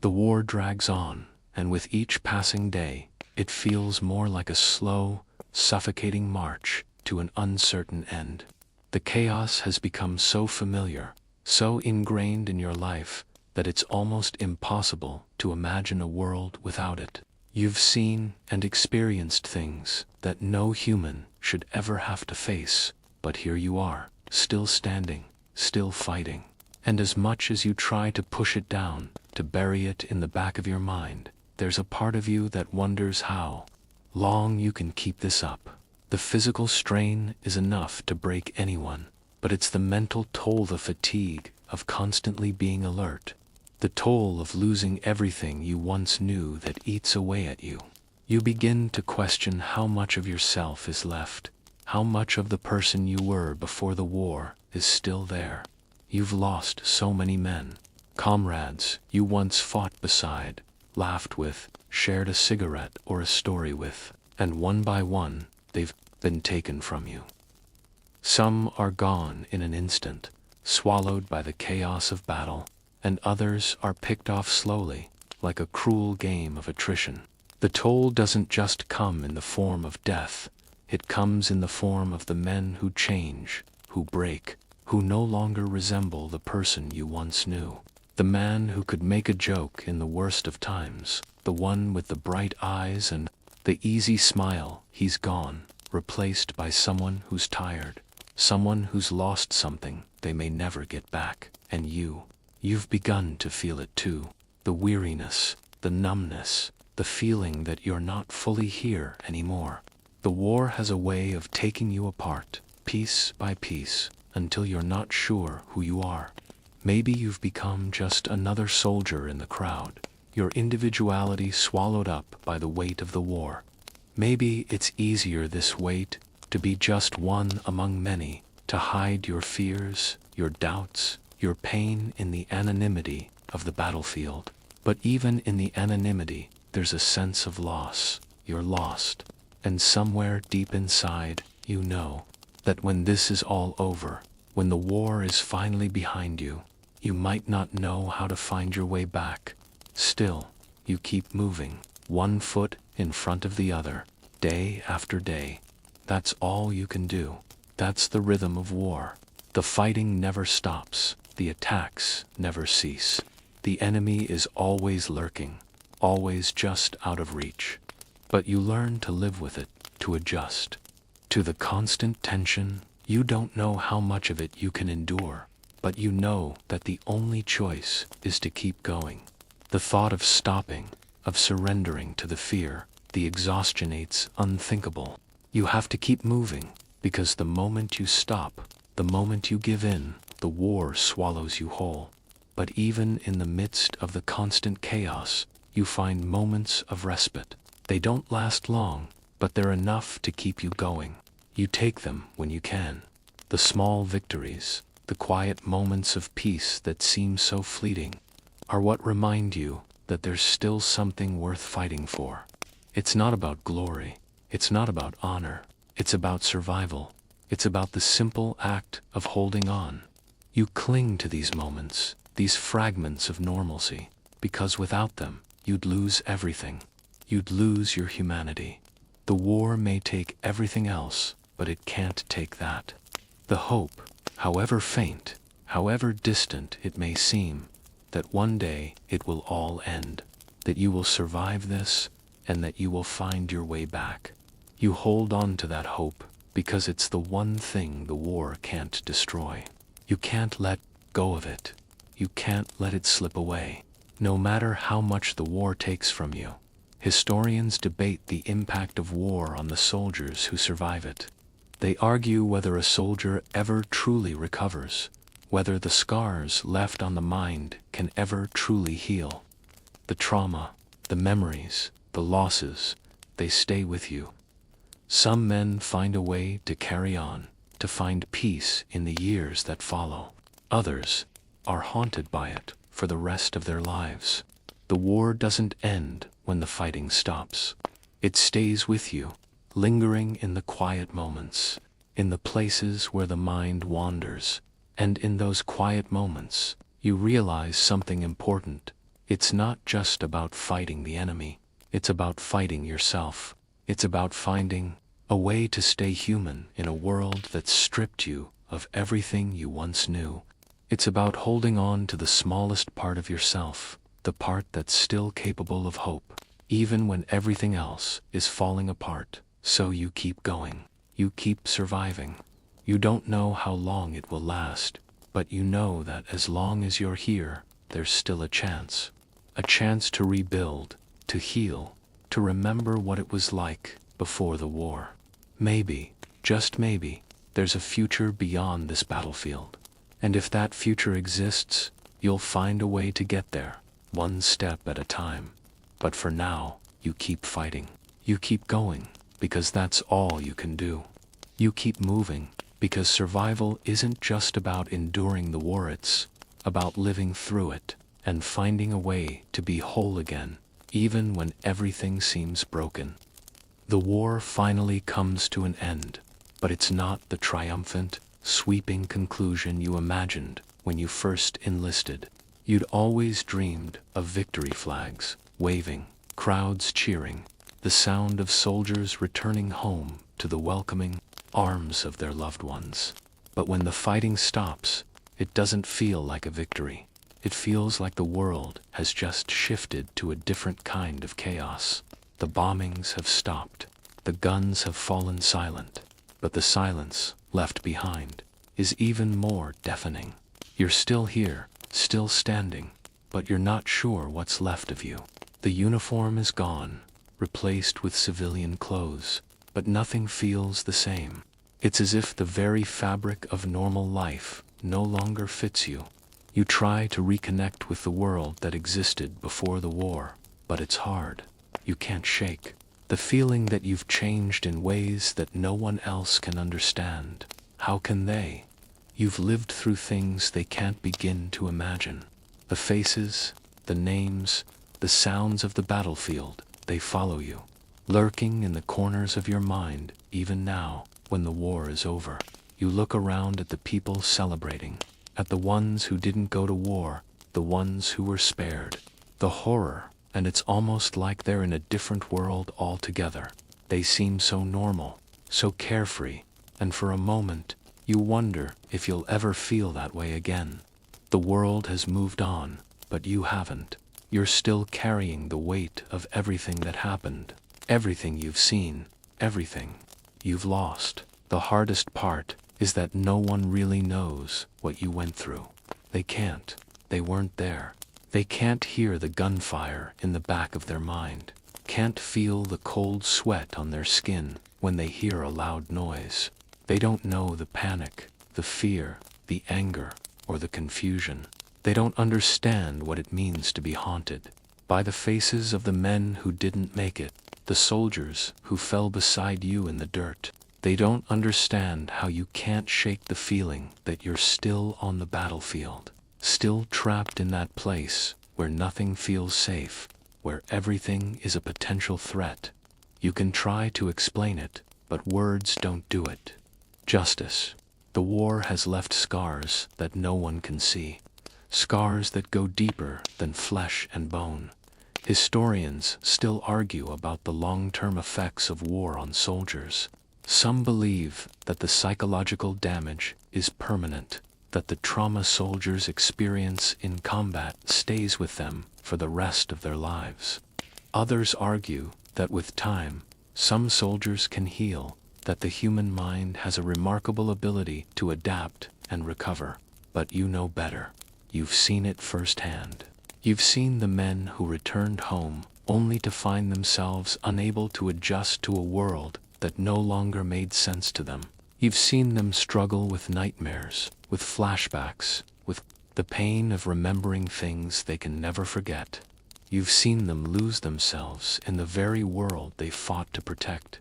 The war drags on, and with each passing day, it feels more like a slow, suffocating march to an uncertain end. The chaos has become so familiar, so ingrained in your life, that it's almost impossible to imagine a world without it. You've seen and experienced things that no human should ever have to face, but here you are, still standing, still fighting. And as much as you try to push it down, to bury it in the back of your mind, there's a part of you that wonders how long you can keep this up. The physical strain is enough to break anyone, but it's the mental toll, the fatigue of constantly being alert, the toll of losing everything you once knew that eats away at you. You begin to question how much of yourself is left, how much of the person you were before the war is still there. You've lost so many men, comrades you once fought beside, laughed with, shared a cigarette or a story with, and one by one, they've been taken from you. Some are gone in an instant, swallowed by the chaos of battle, and others are picked off slowly, like a cruel game of attrition. The toll doesn't just come in the form of death, it comes in the form of the men who change, who break, who no longer resemble the person you once knew. The man who could make a joke in the worst of times, the one with the bright eyes and the easy smile, he's gone, replaced by someone who's tired, someone who's lost something they may never get back. And you've begun to feel it too. The weariness, the numbness, the feeling that you're not fully here anymore. The war has a way of taking you apart, piece by piece, until you're not sure who you are. Maybe you've become just another soldier in the crowd, your individuality swallowed up by the weight of the war. Maybe it's easier this weight to be just one among many, to hide your fears, your doubts, your pain in the anonymity of the battlefield. But even in the anonymity, there's a sense of loss. You're lost. And somewhere deep inside, you know that when this is all over, when the war is finally behind you, you might not know how to find your way back. Still, you keep moving, one foot in front of the other, day after day. That's all you can do. That's the rhythm of war. The fighting never stops. The attacks never cease. The enemy is always lurking, always just out of reach. But you learn to live with it, to adjust. To the constant tension, you don't know how much of it you can endure, but you know that the only choice is to keep going. The thought of stopping, of surrendering to the fear, the exhaustionate's unthinkable. You have to keep moving, because the moment you stop, the moment you give in, the war swallows you whole. But even in the midst of the constant chaos, you find moments of respite. They don't last long, but they're enough to keep you going. You take them when you can. The small victories, the quiet moments of peace that seem so fleeting, are what remind you that there's still something worth fighting for. It's not about glory. It's not about honor. It's about survival. It's about the simple act of holding on. You cling to these moments, these fragments of normalcy, because without them, you'd lose everything. You'd lose your humanity. The war may take everything else, but it can't take that. The hope, however faint, however distant it may seem, that one day it will all end, that you will survive this, and that you will find your way back. You hold on to that hope because it's the one thing the war can't destroy. You can't let go of it. You can't let it slip away, no matter how much the war takes from you. Historians debate the impact of war on the soldiers who survive it. They argue whether a soldier ever truly recovers, whether the scars left on the mind can ever truly heal. The trauma, the memories, the losses, they stay with you. Some men find a way to carry on, to find peace in the years that follow. Others are haunted by it for the rest of their lives. The war doesn't end when the fighting stops. It stays with you, lingering in the quiet moments, in the places where the mind wanders, and in those quiet moments, you realize something important. It's not just about fighting the enemy, it's about fighting yourself. It's about finding a way to stay human in a world that stripped you of everything you once knew. It's about holding on to the smallest part of yourself, the part that's still capable of hope, even when everything else is falling apart. So you keep going. You keep surviving. You don't know how long it will last, but you know that as long as you're here, there's still a chance. A chance to rebuild, to heal, to remember what it was like before the war. Maybe, just maybe, there's a future beyond this battlefield. And if that future exists, you'll find a way to get there, one step at a time. But for now, you keep fighting. You keep going, because that's all you can do. You keep moving, because survival isn't just about enduring the war, it's about living through it and finding a way to be whole again, even when everything seems broken. The war finally comes to an end, but it's not the triumphant, sweeping conclusion you imagined when you first enlisted. You'd always dreamed of victory flags waving, crowds cheering, the sound of soldiers returning home to the welcoming arms of their loved ones. But when the fighting stops, it doesn't feel like a victory. It feels like the world has just shifted to a different kind of chaos. The bombings have stopped. The guns have fallen silent. But the silence left behind is even more deafening. You're still here, still standing, but you're not sure what's left of you. The uniform is gone, replaced with civilian clothes, but nothing feels the same. It's as if the very fabric of normal life no longer fits you. You try to reconnect with the world that existed before the war, but it's hard. You can't shake the feeling that you've changed in ways that no one else can understand. How can they? You've lived through things they can't begin to imagine. The faces, the names, the sounds of the battlefield, they follow you, lurking in the corners of your mind, even now, when the war is over. You look around at the people celebrating, at the ones who didn't go to war, the ones who were spared. The horror, and it's almost like they're in a different world altogether. They seem so normal, so carefree, and for a moment, you wonder if you'll ever feel that way again. The world has moved on, but you haven't. You're still carrying the weight of everything that happened, everything you've seen, everything you've lost. The hardest part is that no one really knows what you went through. They can't. They weren't there. They can't hear the gunfire in the back of their mind, can't feel the cold sweat on their skin when they hear a loud noise. They don't know the panic, the fear, the anger, or the confusion. They don't understand what it means to be haunted by the faces of the men who didn't make it, the soldiers who fell beside you in the dirt. They don't understand how you can't shake the feeling that you're still on the battlefield, still trapped in that place where nothing feels safe, where everything is a potential threat. You can try to explain it, but words don't do it justice. The war has left scars that no one can see, scars that go deeper than flesh and bone. Historians still argue about the long-term effects of war on soldiers. Some believe that the psychological damage is permanent, that the trauma soldiers experience in combat stays with them for the rest of their lives. Others argue that with time, some soldiers can heal, that the human mind has a remarkable ability to adapt and recover. But you know better. You've seen it firsthand. You've seen the men who returned home only to find themselves unable to adjust to a world that no longer made sense to them. You've seen them struggle with nightmares, with flashbacks, with the pain of remembering things they can never forget. You've seen them lose themselves in the very world they fought to protect,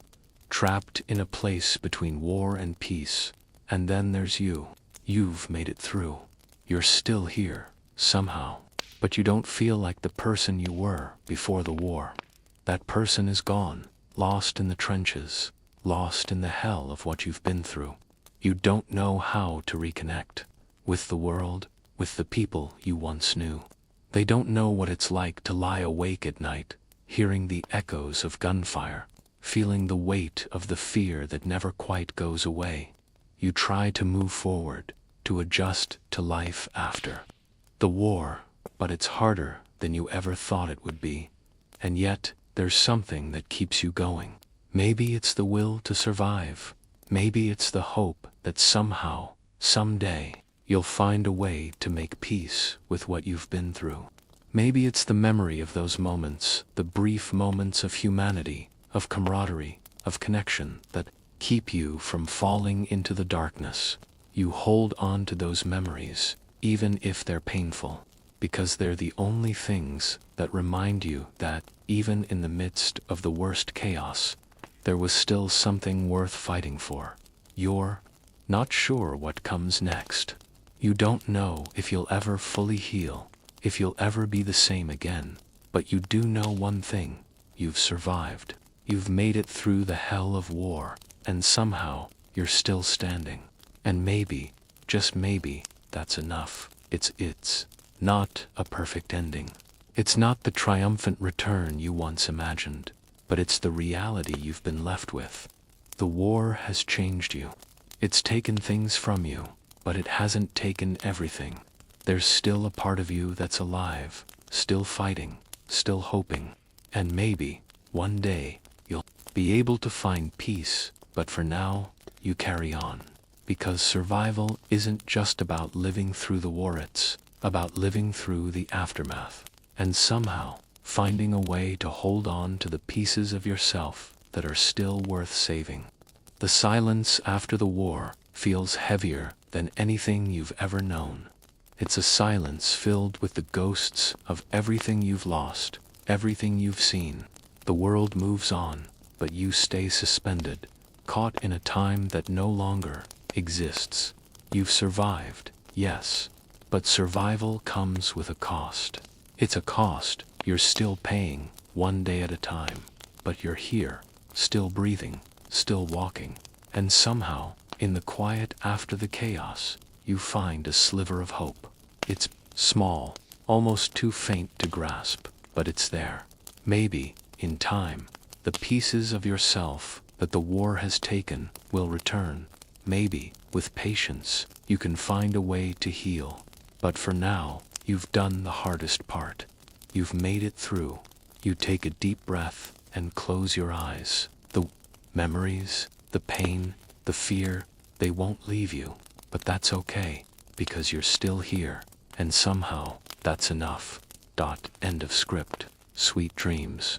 trapped in a place between war and peace. And then there's you. You've made it through. You're still here, somehow, but you don't feel like the person you were before the war. That person is gone. lost in the trenches, lost in the hell of what you've been through. You don't know how to reconnect with the world, with the people you once knew. They don't know what it's like to lie awake at night, hearing the echoes of gunfire, feeling the weight of the fear that never quite goes away. You try to move forward, to adjust to life after the war, but it's harder than you ever thought it would be. And yet, there's something that keeps you going. Maybe it's the will to survive. Maybe it's the hope that somehow, someday, you'll find a way to make peace with what you've been through. Maybe it's the memory of those moments, the brief moments of humanity, of camaraderie, of connection that keep you from falling into the darkness. You hold on to those memories, even if they're painful, because they're the only things that remind you that, even in the midst of the worst chaos, there was still something worth fighting for. You're not sure what comes next. You don't know if you'll ever fully heal, if you'll ever be the same again, but you do know one thing: you've survived. You've made it through the hell of war, and somehow you're still standing. And maybe, just maybe, that's enough. It's not a perfect ending. It's not the triumphant return you once imagined, but it's the reality you've been left with. The war has changed you. It's taken things from you, but it hasn't taken everything. There's still a part of you that's alive, still fighting, still hoping, and maybe, one day, you'll be able to find peace, but for now, you carry on. Because survival isn't just about living through the war, it's about living through the aftermath, and somehow finding a way to hold on to the pieces of yourself that are still worth saving. The silence after the war feels heavier than anything you've ever known. It's a silence filled with the ghosts of everything you've lost, everything you've seen. The world moves on, but you stay suspended, caught in a time that no longer exists. You've survived, yes, but survival comes with a cost. It's a cost you're still paying, one day at a time, but you're here, still breathing, still walking, and somehow, in the quiet after the chaos, you find a sliver of hope. It's small, almost too faint to grasp, but it's there. Maybe, in time, the pieces of yourself that the war has taken will return. Maybe, with patience, you can find a way to heal. But for now, you've done the hardest part. You've made it through. You take a deep breath and close your eyes. The memories, the pain, the fear, they won't leave you. But that's okay, because you're still here. And somehow, that's enough. End of script. Sweet dreams.